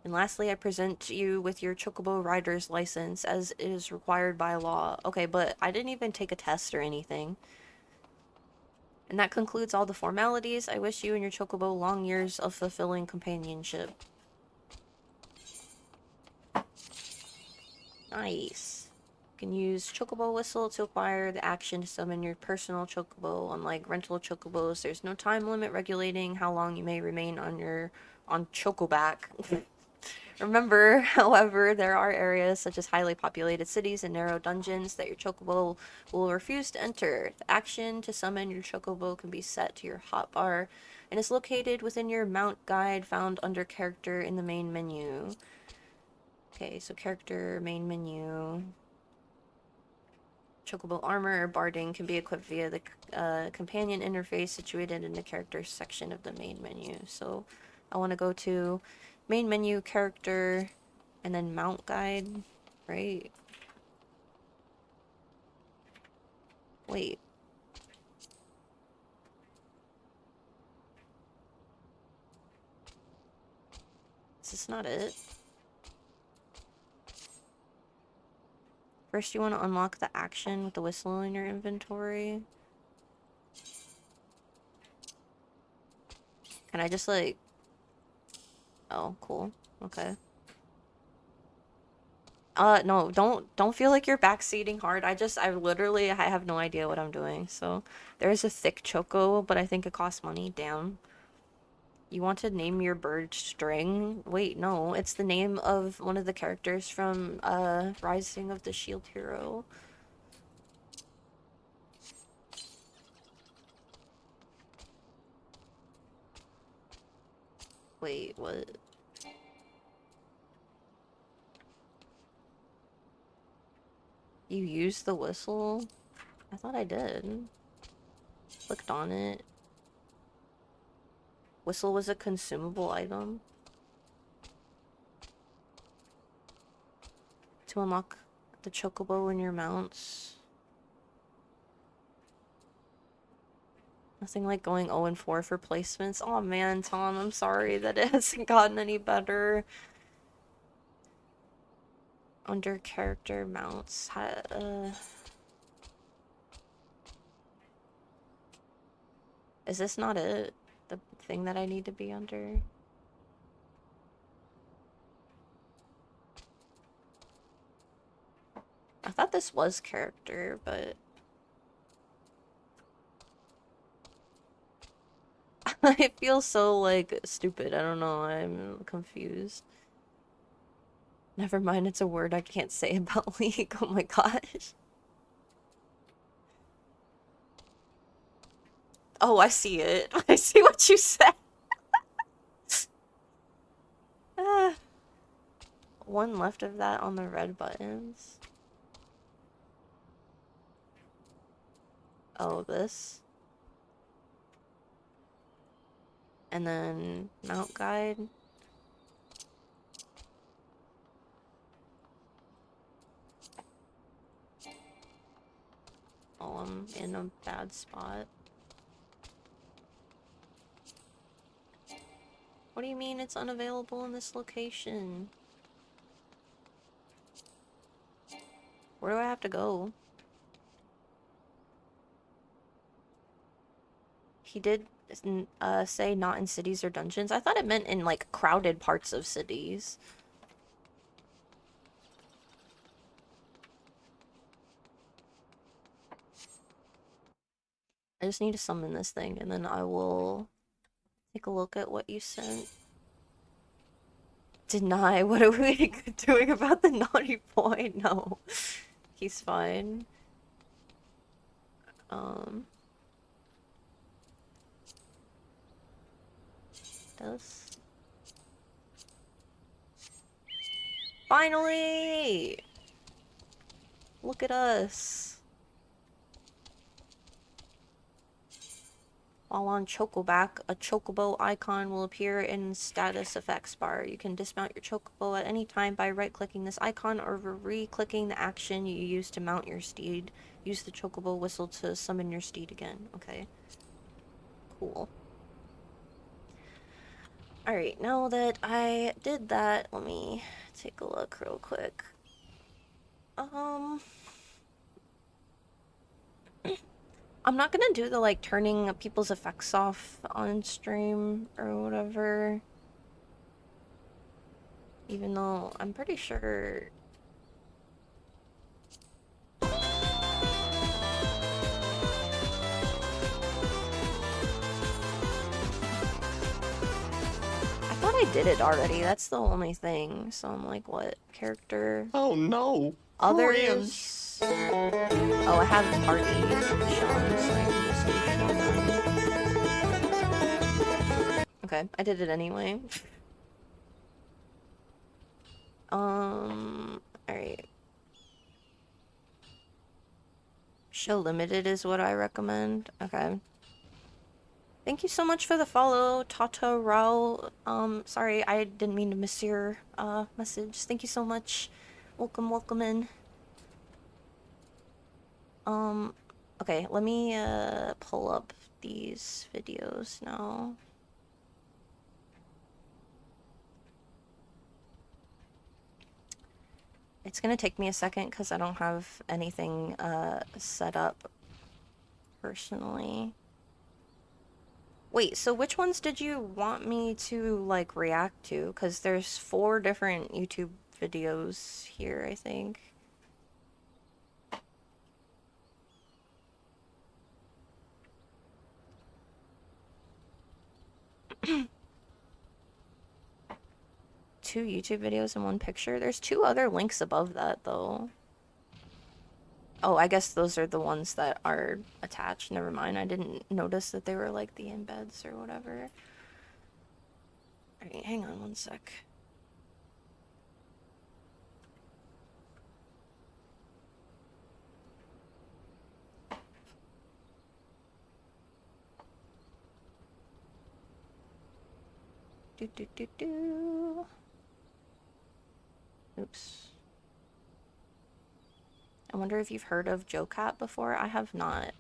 And lastly, I present you with your chocobo rider's license, as is required by law. Okay, but I didn't even take a test or anything. And that concludes all the formalities. I wish you and your chocobo long years of fulfilling companionship. Nice. You can use chocobo whistle to acquire the action to summon your personal chocobo. Unlike rental chocobos, there's no time limit regulating how long you may remain on chocoback. Remember, however, there are areas such as highly populated cities and narrow dungeons that your chocobo will refuse to enter. The action to summon your chocobo can be set to your hotbar and is located within your mount guide found under character in the main menu. Okay, so character, main menu. Chocobo armor or barding can be equipped via the companion interface situated in the characters section of the main menu. So I want to go to main menu, character, and then mount guide, right? Wait. Is this not it? First you want to unlock the action with the whistle in your inventory. Can I just like... Oh, cool. Okay. No, don't feel like you're backseating hard. I literally I have no idea what I'm doing. So, there's a thick choco, but I think it costs money. Damn. You want to name your bird String? Wait, no. It's the name of one of the characters from, Rising of the Shield Hero. Wait, what? You used the whistle? I thought I did. Clicked on it. Whistle was a consumable item. To unlock the chocobo in your mounts. Nothing like going 0 and 4 for placements. Oh man, Tom, I'm sorry that it hasn't gotten any better. Under character mounts. Is this not it? The thing that I need to be under? I thought this was character, but... I feel so, like, stupid. I don't know. I'm confused. Never mind, it's a word I can't say about League. Oh my gosh. Oh, I see it. I see what you said. Ah. One left of that on the red buttons. Oh, this. And then mount guide. Oh, I'm in a bad spot. What do you mean it's unavailable in this location? Where do I have to go? He did say not in cities or dungeons. I thought it meant in, like, crowded parts of cities. I just need to summon this thing, and then I will take a look at what you sent. Deny. What are we doing about the naughty boy? No. He's fine. Does... Finally! Look at us. While on Chocoback, a Chocobo icon will appear in status effects bar. You can dismount your Chocobo at any time by right-clicking this icon or re-clicking the action you used to mount your steed. Use the Chocobo whistle to summon your steed again. Okay. Cool. Alright, now that I did that, let me take a look real quick. I'm not gonna do the, like, turning people's effects off on stream or whatever. Even though I'm pretty sure... I thought I did it already. That's the only thing. So I'm like, what? Character?
Oh no!
Others? Oh, I have the party shown, so I can just do show them. Okay, I did it anyway. Alright. Show limited is what I recommend. Okay. Thank you so much for the follow, Tata Rao. Sorry, I didn't mean to miss your message. Thank you so much. Welcome, welcome in. Okay, let me pull up these videos now. It's gonna take me a second because I don't have anything set up personally. Wait, so which ones did you want me to, like, react to? Because there's 4 different YouTube videos here, I think. Two YouTube videos and 1 picture? There's 2 other links above that, though. Oh, I guess those are the ones that are attached. Never mind, I didn't notice that they were, like, the embeds or whatever. Alright, hang on 1 sec. Do do do do. Oops. I wonder if you've heard of Joe Cat before. I have not.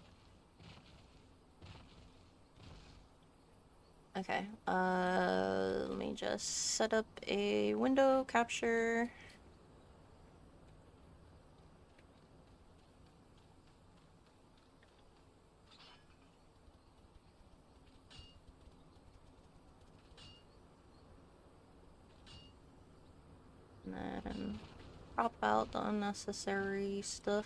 Okay. Let me just set up a window capture. And then crop out the unnecessary stuff.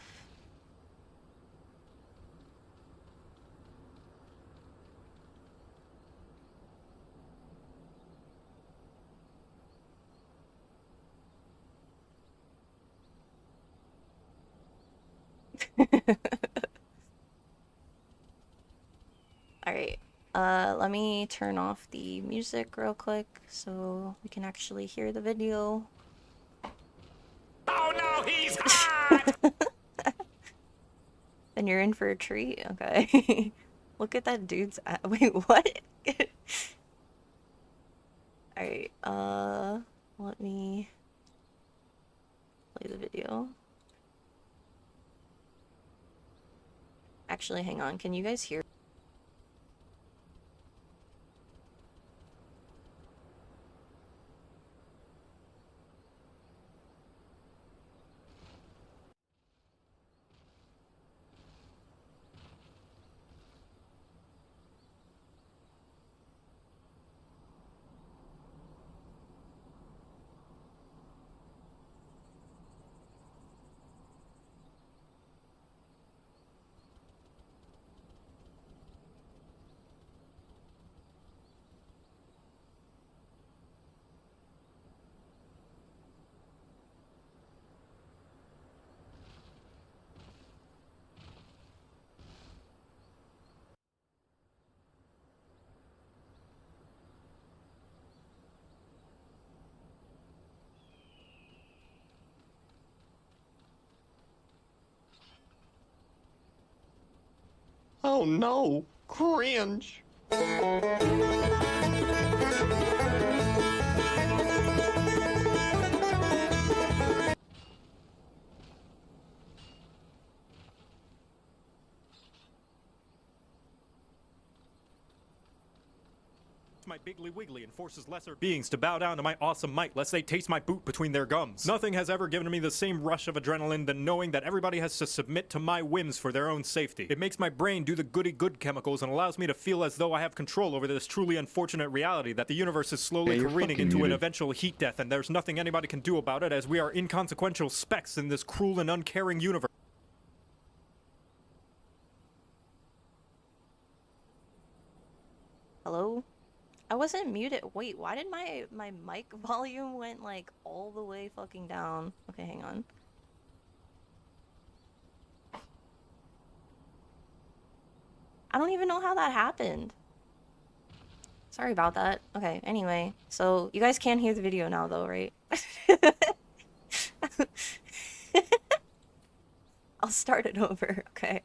Alright, let me turn off the music real quick so we can actually hear the video.
Oh no, he's hot!
Then you're in for a treat? Okay. Look at that dude's wait, what? Alright, let me play the video. Actually, hang on, can you guys hear?
Oh no, cringe.
My Biggly Wiggly and forces lesser beings to bow down to my awesome might lest they taste my boot between their gums. Nothing has ever given me the same rush of adrenaline than knowing that everybody has to submit to my whims for their own safety. It makes my brain do the goody good chemicals and allows me to feel as though I have control over this truly unfortunate reality that the universe is slowly careening into an eventual heat death, and there's nothing anybody can do about it as we are inconsequential specks in this cruel and uncaring universe.
Hello? I wasn't muted. Wait, why did my mic volume went like all the way fucking down? Okay, hang on. I don't even know how that happened. Sorry about that. Okay, anyway. So, you guys can hear the video now though, right? I'll start it over, okay?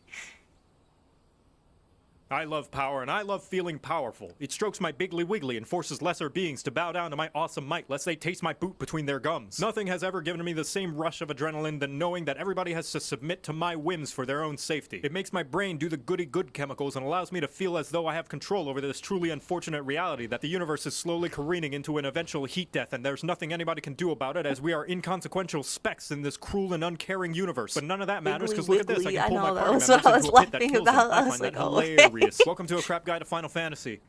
I love power, and I love feeling powerful. It strokes my Biggly Wiggly and forces lesser beings to bow down to my awesome might lest they taste my boot between their gums. Nothing has ever given me the same rush of adrenaline than knowing that everybody has to submit to my whims for their own safety. It makes my brain do the goody good chemicals and allows me to feel as though I have control over this truly unfortunate reality that the universe is slowly careening into an eventual heat death, and there's nothing anybody can do about it as we are inconsequential specks in this cruel and uncaring universe. But none of that matters because look at this, I can pull my party members into a pit that kills them. I find that hilarious. Welcome to a crap guide to Final Fantasy.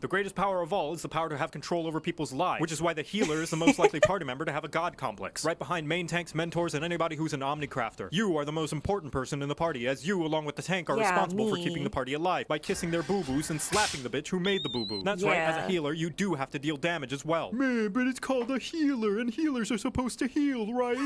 The greatest power of all is the power to have control over people's lives, which is why the healer is the most likely party member to have a god complex, right behind main tanks, mentors, and anybody who's an omnicrafter. You are the most important person in the party, as you, along with the tank, are responsible for keeping the party alive by kissing their boo-boos and slapping the bitch who made the boo-boo. That's right, as a healer, you do have to deal damage as well. Man, but it's called a healer, and healers are supposed to heal, right?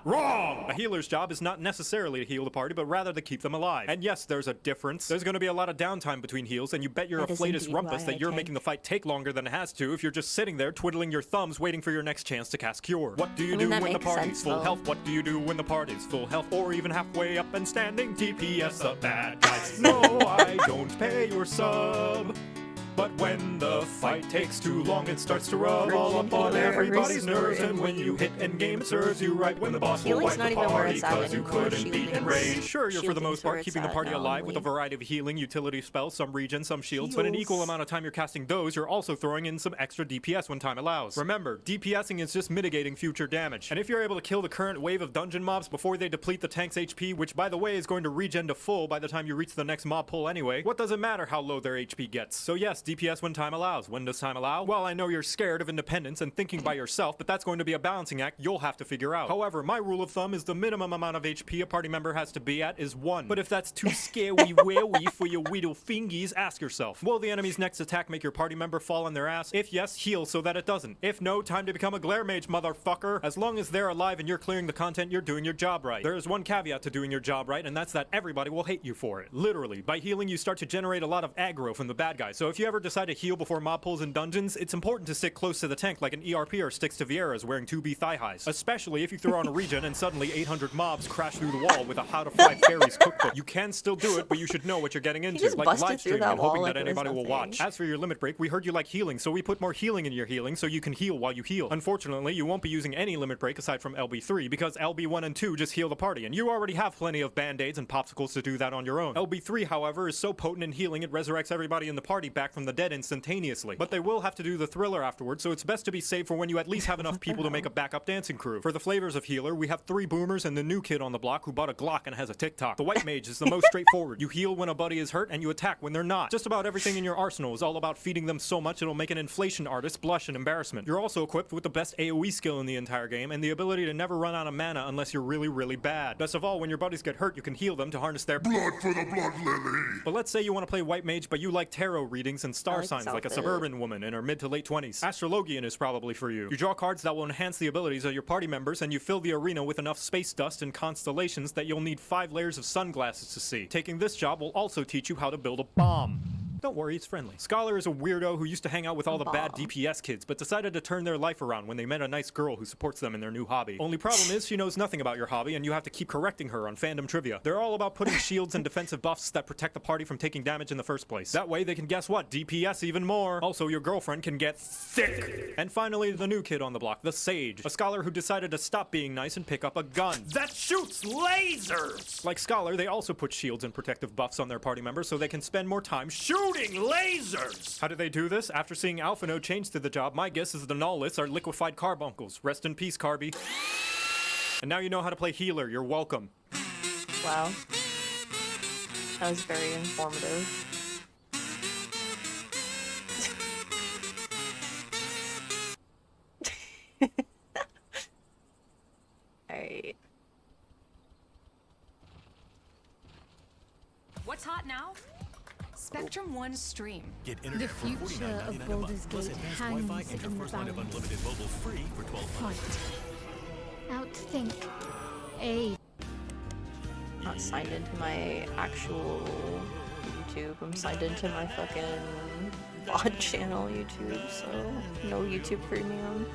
Wrong! A healer's job is not necessarily to heal the party, but rather to keep them alive. And yes, there's a difference. There's gonna be a lot of downtime between heals, and you bet your afflatus rump us
buy
that
a
you're
tank.
making the fight take longer than it has to if you're just sitting there twiddling your thumbs waiting for your next chance to cast Cure. What do you do
that
when the
makes
party's
sense,
full
though.
health? What do you do when the party's full health? Or even halfway up and standing? DPS the bad guys. No, I don't pay your sub. But when the fight takes too long, it starts to rub all up on everybody's nerves. And when you hit endgame, it serves you right. When the boss will
Healing's
wipe
not
the
even where
party
it's at
cause you
anymore.
couldn't beat
Shielding's-
Enrage. Sure, you're for the most
shielding's where
part
it's
keeping the
at
party
now,
alive with a
only.
variety of healing, utility spells, some regen, some shields. But an equal
Heals.
amount of time you're casting those, you're also throwing in some extra DPS when time allows. Remember, DPSing is just mitigating future damage. And if you're able to kill the current wave of dungeon mobs before they deplete the tank's HP, which by the way is going to regen to full by the time you reach the next mob pull anyway, what does it matter how low their HP gets? So yes, DPS when time allows. When does time allow? Well, I know you're scared of independence and thinking by yourself, but that's going to be a balancing act you'll have to figure out. However, my rule of thumb is the minimum amount of HP a party member has to be at is 1. But if that's too scary-wary for your whittle fingies, ask yourself, will the enemy's next attack make your party member fall on their ass? If yes, heal so that it doesn't. If no, time to become a glare mage, motherfucker. As long as they're alive and you're clearing the content, you're doing your job right. There is one caveat to doing your job right, and that's that everybody will hate you for it. Literally, by healing you start to generate a lot of aggro from the bad guys. So if you ever decide to heal before mob pulls in dungeons, it's important to stick close to the tank like an ERPer sticks to Vieira's wearing 2B thigh highs. Especially if you throw on a regen and suddenly 800 mobs crash through the wall with a How to Fly Fairies cookbook. You can still do it, but you should know what you're getting into.
just
Like
busted
live
through
streaming
that
and hoping
wall
that
like it was
anybody will
nothing.
watch. As for your limit break, we heard you like healing, so we put more healing in your healing so you can heal while you heal. Unfortunately, you won't be using any limit break aside from LB3 because LB1 and 2 just heal the party, and you already have plenty of band-aids and popsicles to do that on your own. LB3, however, is so potent in healing it resurrects everybody in the party back from the dead instantaneously. But they will have to do the thriller afterwards, so it's best to be safe for when you at least have enough people to make a backup dancing crew. For the flavors of healer, we have 3 boomers and the new kid on the block who bought a Glock and has a TikTok. The white mage is the most straightforward. You heal when a buddy is hurt and you attack when they're not. Just about everything in your arsenal is all about feeding them so much it'll make an inflation artist blush in embarrassment. You're also equipped with the best AoE skill in the entire game and the ability to never run out of mana unless you're really, really bad. Best of all, when your buddies get hurt, you can heal them to harness their blood for the blood lily. But let's say you want to play white mage, but you like tarot readings and star
like
signs
this
like a
outfit.
suburban woman in her mid to late 20s. Astrologian is probably for you. You draw cards that will enhance the abilities of your party members, and you fill the arena with enough space dust and constellations that you'll need 5 layers of sunglasses to see. Taking this job will also teach you how to build a bomb. Don't worry, it's friendly. Scholar is a weirdo who used to hang out with all the bad DPS kids, but decided to turn their life around when they met a nice girl who supports them in their new hobby. Only problem is she knows nothing about your hobby, and you have to keep correcting her on fandom trivia. They're all about putting shields and defensive buffs that protect the party from taking damage in the first place. That way they can guess what? DPS even more. Also, your girlfriend can get thick. And finally, the new kid on the block, the Sage. A scholar who decided to stop being nice and pick up a gun.
That shoots lasers!
Like Scholar, they also put shields and protective buffs on their party members so they can spend more time
Shooting lasers!
How do they do this? After seeing Alphino change to the job, my guess is the Nullists are liquefied carbuncles. Rest in peace, Kaibrii. And now you know how to play healer. You're welcome.
Wow. That was very informative. Alright.
What's hot now? Spectrum 1 stream.
Get internet
The
for
future
$49.99
of
a month,
Baldur's
plus
Gate
advanced
hangs
Wi-Fi and your
in the
first line of
balance.
unlimited mobile free for $12.
Outthink. A.
Not signed into my actual YouTube. I'm signed into my fucking VOD channel YouTube, so no YouTube premium.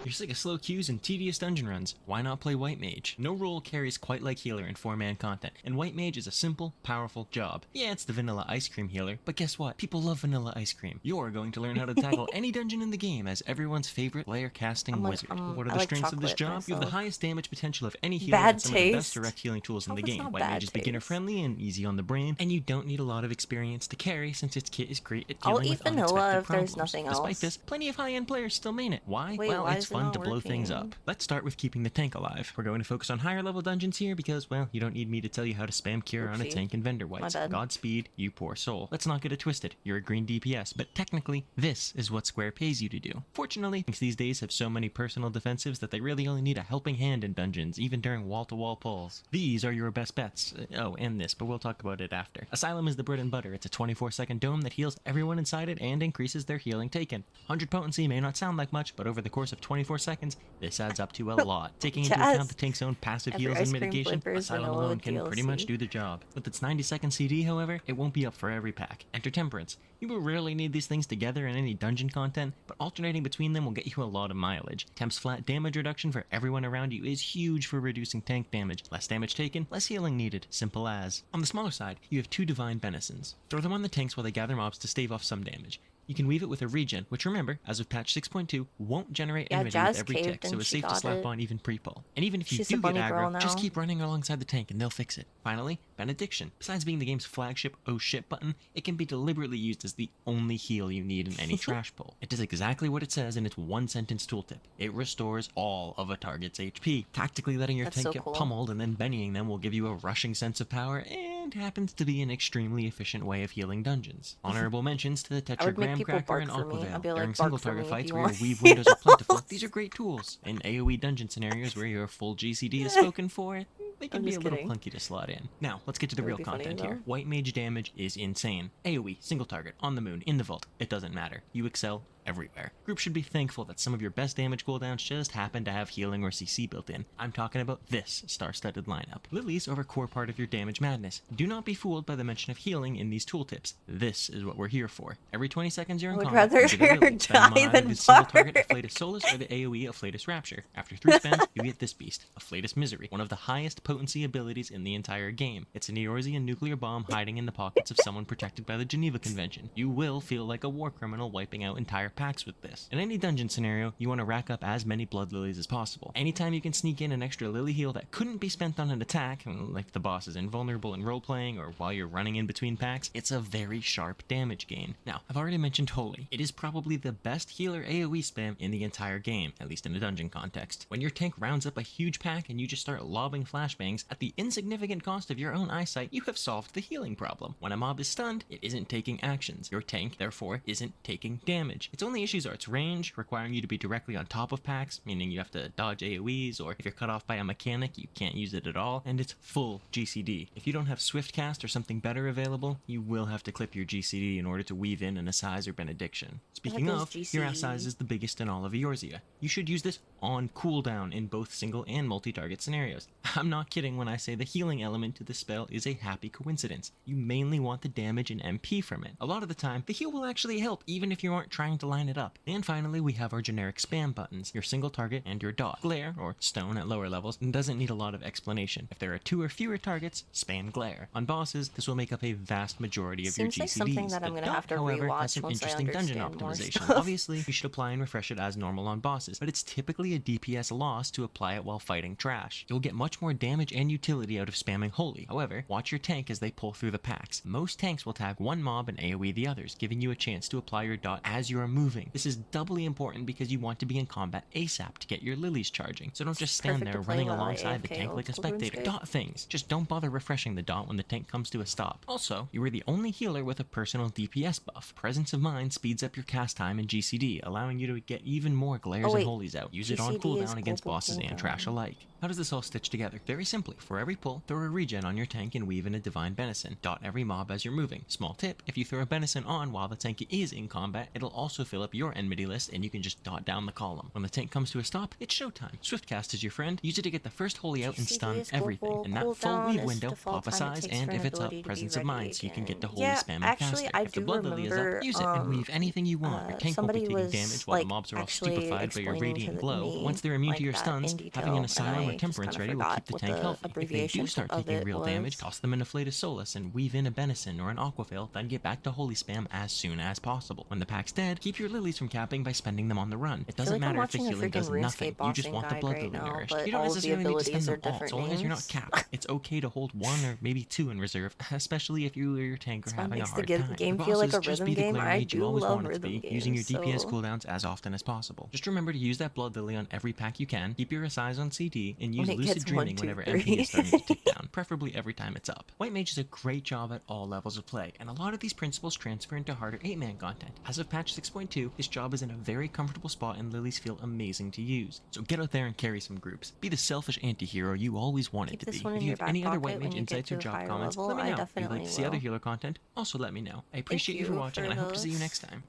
You're sick of slow queues and tedious dungeon runs. Why not play White Mage? No role carries quite like healer in 4-man content, and White Mage is a simple, powerful job. Yeah, it's the vanilla ice cream healer, but guess what? People love vanilla ice cream. You're going to learn how to tackle any dungeon in the game as everyone's favorite player casting wizard. What are
I
the
like
strengths of this
chocolate
job? You have the
myself.
highest damage potential of any healer
Bad
and some of the best
taste.
direct healing tools in the
Hope it's
game.
not
White
bad
Mage is beginner
taste.
friendly and easy on the brain, and you don't need a lot of experience to carry since its kit is great at
I'll
dealing
eat
with unexpected
vanilla if
problems.
there's nothing
Despite
else.
this, plenty of high-end players still main it. Why?
Wait,
well,
why
it's
is it
fun
not
to blow things
working?
up. Let's start with keeping the tank alive. We're going to focus on higher level dungeons here because, well, you don't need me to tell you how to spam cure on a
Oopsie.
tank and vendor whites.
bad.
Godspeed, you poor soul. Let's not get it twisted. You're a green DPS, but technically, this is what Square pays you to do. Fortunately, tanks these days have so many personal defensives that they really only need a helping hand in dungeons, even during wall-to-wall pulls. These are your best bets. Oh, and this, but we'll talk about it after. Asylum is the bread and butter. It's a 24-second dome that heals everyone inside it and increases their healing taken. 100 potency may not sound like much, but over the course of 24 24 seconds, this adds up to a lot. Taking into
Yes.
account the tank's own passive
Every
heals
ice
and
cream
mitigation,
flavors
Asylum
vanilla
alone can pretty
DLC.
much do the job. With its 90-second CD, however, it won't be up for every pack. Enter Temperance. You will rarely need these things together in any dungeon content, but alternating between them will get you a lot of mileage. Temp's flat damage reduction for everyone around you is huge for reducing tank damage. Less damage taken, less healing needed. Simple as. On the smaller side, you have 2 Divine Benisons. Throw them on the tanks while they gather mobs to stave off some damage. You can weave it with a regen, which remember, as of patch 6.2, won't generate
Yeah,
enmity
Jazz
with every
caved
tick, so
and
it's
she
safe to
got
slap
it.
on even pre-pull. And even if you
She's
do
a
get
bunny girl
aggro, just
now.
keep running alongside the tank and they'll fix it. Finally, Benediction. Besides being the game's flagship oh shit button, it can be deliberately used as the only heal you need in any trash pull. It does exactly what it says in its one-sentence tooltip. It restores all of a target's HP. Tactically letting your
That's
tank
so
get
cool.
pummeled and then bennying them will give you a rushing sense of power and happens to be an extremely efficient way of healing dungeons. Honorable mentions to the
I would make
Tetragram
people
Cracker
bark
and
for me.
Aquavale.
I'd be like,
During
bark
single
for
target
me if
fights
you
where your
want
weave windows are plentiful, these are great tools. In AoE dungeon scenarios where your full GCD is spoken for, they can
I'm
be a
just
little
kidding.
clunky to slot in. Now, let's get to the
That would
real
be funny,
content here.
though.
White mage damage is insane. AoE, single target, on the moon, in the vault, it doesn't matter. You excel everywhere. Groups should be thankful that some of your best damage cooldowns just happen to have healing or CC built in. I'm talking about this star-studded lineup. Lilies are a core part of your damage madness. Do not be fooled by the mention of healing in these tooltips. This is what we're here for. Every 20 seconds you're in
I would
combat,
rather
you get a Lily. Spend them on
die
either
than
the single target
bark.
Afflatus Solus or the AoE Afflatus Rapture. After 3 spams, you get this beast, Afflatus Misery, one of the highest potency abilities in the entire game. It's an Eorzean nuclear bomb hiding in the pockets of someone protected by the Geneva Convention. You will feel like a war criminal wiping out entire packs with this. In any dungeon scenario, you want to rack up as many blood lilies as possible. Anytime you can sneak in an extra lily heal that couldn't be spent on an attack, like the boss is invulnerable in role-playing or while you're running in between packs, it's a very sharp damage gain. Now, I've already mentioned Holy. It is probably the best healer AoE spam in the entire game, at least in a dungeon context. When your tank rounds up a huge pack and you just start lobbing flashbangs at the insignificant cost of your own eyesight, you have solved the healing problem. When a mob is stunned, it isn't taking actions. Your tank, therefore, isn't taking damage. Its only issues are its range, requiring you to be directly on top of packs, meaning you have to dodge AoEs, or if you're cut off by a mechanic, you can't use it at all, and it's full GCD. If you don't have Swift Cast or something better available, you will have to clip your GCD in order to weave in an Assize or Benediction. Speaking
those
of, your Assize is the biggest in all of Eorzea. You should use this on cooldown in both single and multi-target scenarios. I'm not kidding when I say the healing element to this spell is a happy coincidence. You mainly want the damage and MP from it. A lot of the time, the heal will actually help even if you aren't trying to line it up. And finally, we have our generic spam buttons, your single target and your dot. Glare, or stone at lower levels, doesn't need a lot of explanation. If there are 2 or fewer targets, spam glare. On bosses, this will make up a vast majority of
Seems
your
like
GCDs.
something that I'm
The
gonna
dot,
have to
however,
rewatch
has some
once I
interesting dungeon
understand more
optimization.
stuff.
Obviously, you should apply and refresh it as normal on bosses, but it's typically a DPS loss to apply it while fighting trash. You'll get much more damage and utility out of spamming Holy. However, watch your tank as they pull through the packs. Most tanks will tag one mob and AoE the others, giving you a chance to apply your dot as you are moving. This is doubly important because you want to be in combat ASAP to get your lilies charging, so don't just stand
Perfect
there
to play
running
while I
alongside the
AFK
tank
old
like a
school
spectator.
RuneScape.
Dot things. Just don't bother refreshing the dot when the tank comes to a stop. Also, you are the only healer with a personal DPS buff. Presence of Mind speeds up your cast time in GCD, allowing you to get even more glares
Oh, wait.
and holies out. Use it on
GCD is
cooldown against
global
bosses and trash
cooldown.
alike. How does this all stitch together? Very simply, for every pull, throw a regen on your tank and weave in a Divine Benison. Dot every mob as you're moving. Small tip, if you throw a Benison on while the tank is in combat, it'll also fill up your enmity list and you can just dot down the column. When the tank comes to a stop, it's showtime. Swiftcast is your friend. Use it to get the first holy out and
GCD
stun
is
everything.
global
And that full
cooldown
weave
is
window,
default
pop a
time it
size,
takes
and
for
if
an
it's up,
ability to be
presence of
ready
mind, so you can get the
again.
holy
Yeah,
spamming
actually,
faster.
I
If the
do
blood lily is
remember,
up, use it and weave anything you want. Your tank will be
somebody
taking
was,
damage while the
like,
mobs are all
actually
stupefied by your
explaining
radiant
to
glow.
me,
Once they're immune
like,
to your
that
stuns,
in detail,
having an
and
Asylum or
I just
Temperance
kinda
ready will
forgot
keep the
what
tank
the
healthy. If they do
abbreviation
start
of
taking
it
real
was.
damage, toss them an Afflatus Solus and weave in a Benison or an Aquavale, then get back to holy spam as soon as possible. When the pack's dead, keep your lilies from capping by spending them on the run. It
I feel
doesn't
like I'm
matter if the
watching a
healing does
freaking
nothing.
RuneScape
You just
bossing
want the
guide
blood
right
lily
now,
nourished.
but
You don't
all of the
necessarily need to spend
abilities
them
are
all,
different
so long as you're not
names.
capped. It's okay to hold 1 or maybe 2 in reserve, especially if you or your tank are
That's what
having a
makes the
hard time.
game
For
feel like a
bosses, just
rhythm
be the
game.
glare
I
mage you
do
always
love
wanted to
rhythm
be, using your
games,
DPS
so
cooldowns as often as possible. Just remember to use that blood lily on every pack you can, keep your Assize on CD, and use
when it
Lucid
gets
Dreaming
1, 2,
whenever
3.
MP is starting to tick down, preferably every time it's up. White Mage does a great job at all levels of play, and a lot of these principles transfer into harder 8-man content. As of patch 6.2, his job is in a very comfortable spot and lilies feel amazing to use. So get out there and carry some groups. Be the selfish anti-hero you always wanted
Keep
to
this
be.
one
If
in
you
your
have any
back
other White
pocket
Mage
when you get
insights
to
or
a
job
higher
comments,
level.
let me
I
know. If you'd like
definitely
to see other
will.
healer content, also let me know. I appreciate you for
you
watching,
for
and I hope to see you
those.
next time.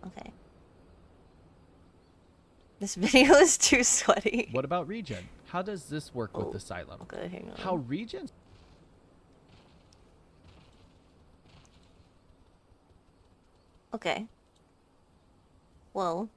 Okay. This video is too sweaty.
What about regen? How does this work with Asylum?
Okay, hang on.
How regen?
Okay. Well,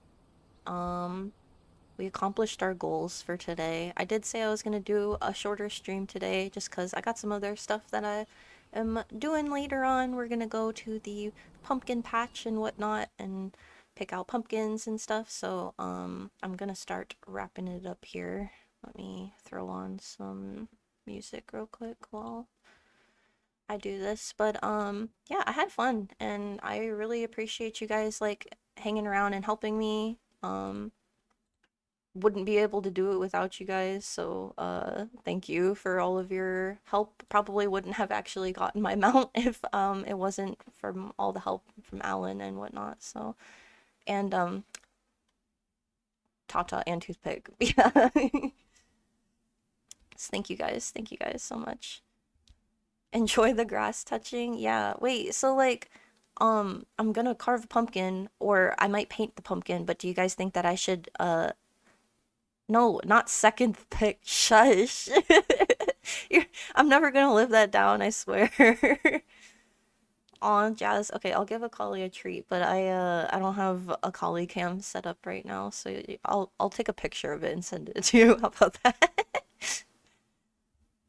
we accomplished our goals for today. I did say I was gonna do a shorter stream today just because I got some other stuff that I am doing later on. We're gonna go to the pumpkin patch and whatnot and pick out pumpkins and stuff. So, I'm gonna start wrapping it up here. Let me throw on some music real quick while I do this. But, yeah, I had fun and I really appreciate you guys like hanging around and helping me. Wouldn't be able to do it without you guys, so thank you for all of your help. Probably wouldn't have actually gotten my mount if it wasn't from all the help from Alan and whatnot. So, and Tata and Toothpick. Yeah. So thank you guys so much. Enjoy the grass touching. Yeah, wait, so like I'm gonna carve a pumpkin or I might paint the pumpkin, but do you guys think that I should no, not second pick. Shush. I'm never gonna live that down, I swear. Aw, Jazz. Okay, I'll give Akali a treat, but I don't have a Akali cam set up right now, so I'll take a picture of it and send it to you. How about that?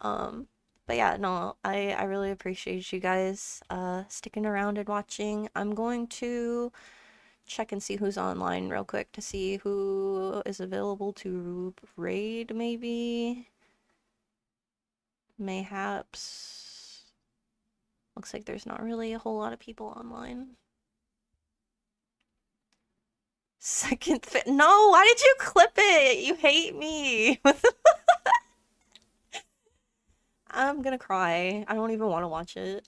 But yeah, no, I really appreciate you guys sticking around and watching. I'm going to check and see who's online real quick to see who is available to raid, maybe. Mayhaps. Looks like there's not really a whole lot of people online. Second fit. No, why did you clip it? You hate me. I'm gonna cry. I don't even want to watch it.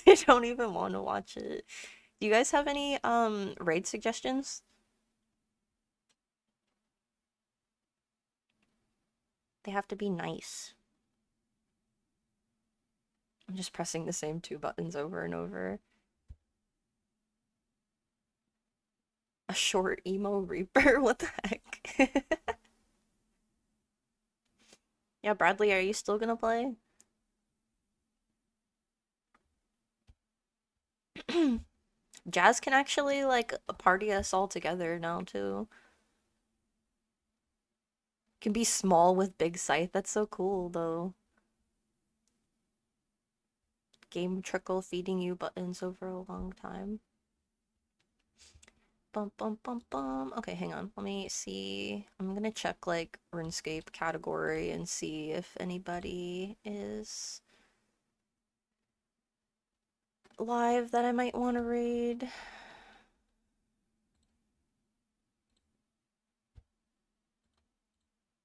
I don't even want to watch it. Do you guys have any raid suggestions? They have to be nice. I'm just pressing the same two buttons over and over. A short emo reaper? What the heck? Yeah, Bradley, are you still gonna play? Jazz can actually like party us all together now too. Can be small with big scythe. That's so cool though. Game trickle feeding you buttons over a long time. Bum bum bum bum. Okay, hang on. Let me see. I'm gonna check like RuneScape category and see if anybody is live that I might want to raid.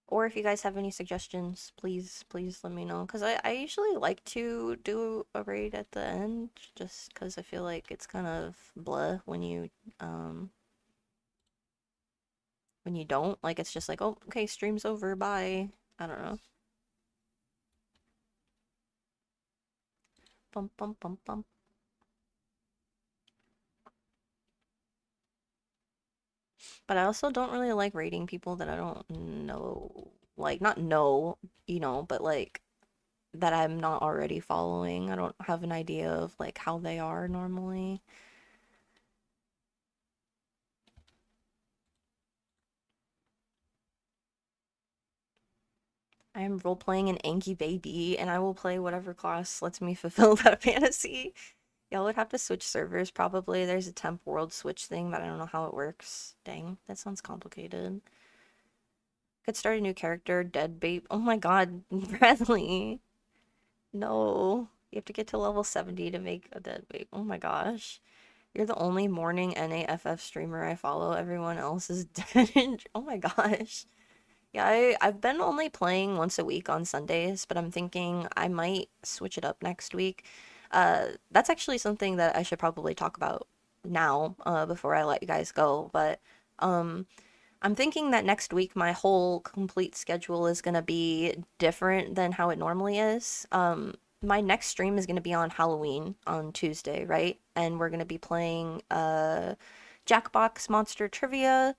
Or if you guys have any suggestions, please let me know. Because I usually like to do a raid at the end, just because I feel like it's kind of blah when you don't. Like, it's just like, oh, okay, stream's over, bye. I don't know. Bum bum bum bum. But I also don't really like raiding people that I don't know. Like, not know, you know, but like that I'm not already following. I don't have an idea of like how they are normally. I am role-playing an Anki baby, and I will play whatever class lets me fulfill that fantasy. Y'all would have to switch servers, probably. There's a temp world switch thing, but I don't know how it works. Dang, that sounds complicated. Could start a new character, dead babe. Oh my god, Bradley. No. You have to get to level 70 to make a dead babe. Oh my gosh. You're the only morning NAFF streamer I follow. Everyone else is dead. Oh my gosh. Yeah, I've been only playing once a week on Sundays, but I'm thinking I might switch it up next week. That's actually something that I should probably talk about now, before I let you guys go. But I'm thinking that next week my whole complete schedule is gonna be different than how it normally is. My next stream is gonna be on Halloween on Tuesday, right? And we're gonna be playing Jackbox Monster Trivia.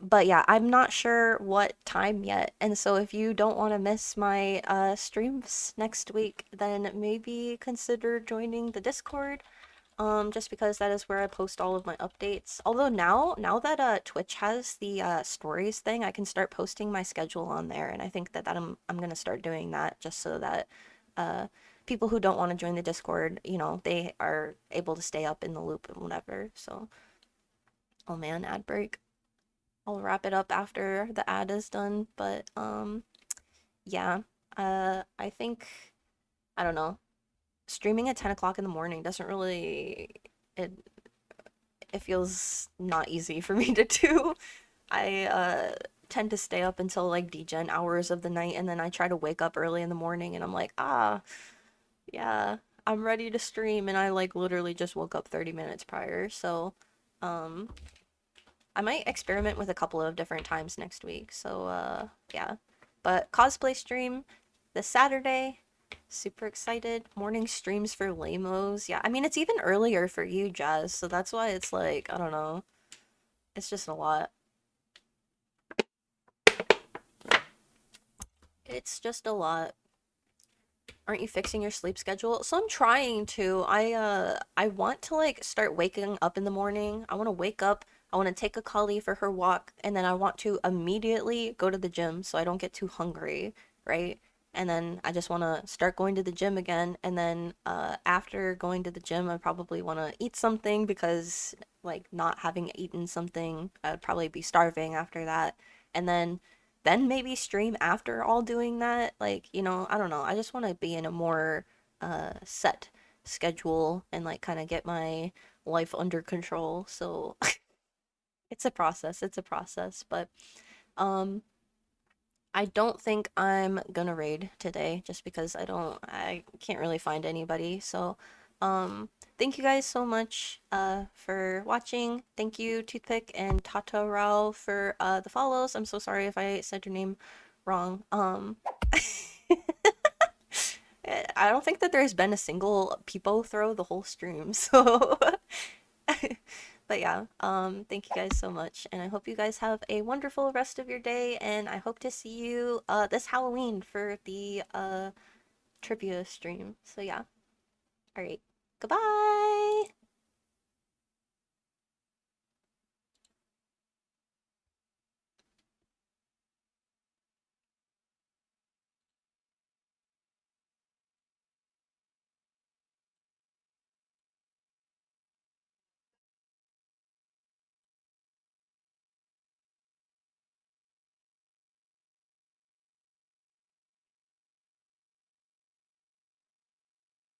But yeah, I'm not sure what time yet. And so if you don't want to miss my streams next week, then maybe consider joining the Discord. Just because that is where I post all of my updates. Although now that Twitch has the stories thing, I can start posting my schedule on there, and I think that I'm gonna start doing that just so that people who don't want to join the Discord, you know, they are able to stay up in the loop and whatever. So, oh man, ad break. I'll wrap it up after the ad is done, but yeah, I think I don't know. Streaming at 10 o'clock in the morning doesn't really it it feels not easy for me to do. I tend to stay up until like degen hours of the night, and then I try to wake up early in the morning and I'm like, yeah, I'm ready to stream, and I like literally just woke up 30 minutes prior. So I might experiment with a couple of different times next week. So yeah. But cosplay stream this Saturday. Super excited. Morning streams for lamos. Yeah, I mean, it's even earlier for you, Jazz, so that's why it's like, I don't know. It's just a lot. It's just a lot. Aren't you fixing your sleep schedule? So I'm trying to. I want to like start waking up in the morning. I want to wake up. I want to take a Kali for her walk, and then I want to immediately go to the gym so I don't get too hungry, right? And then I just want to start going to the gym again, and then after going to the gym, I probably want to eat something because like not having eaten something, I'd probably be starving after that. And then maybe stream after all doing that. Like, you know, I don't know. I just want to be in a more set schedule and like kind of get my life under control. So it's a process. It's a process, but um I don't think I'm gonna raid today just because I can't really find anybody. So thank you guys so much for watching. Thank you Toothpick and Tata Rao for the follows. I'm so sorry if I said your name wrong. I don't think that there's been a single peepo throw the whole stream. So but yeah, thank you guys so much, and I hope you guys have a wonderful rest of your day, and I hope to see you this Halloween for the trivia stream. So yeah. All right. Goodbye.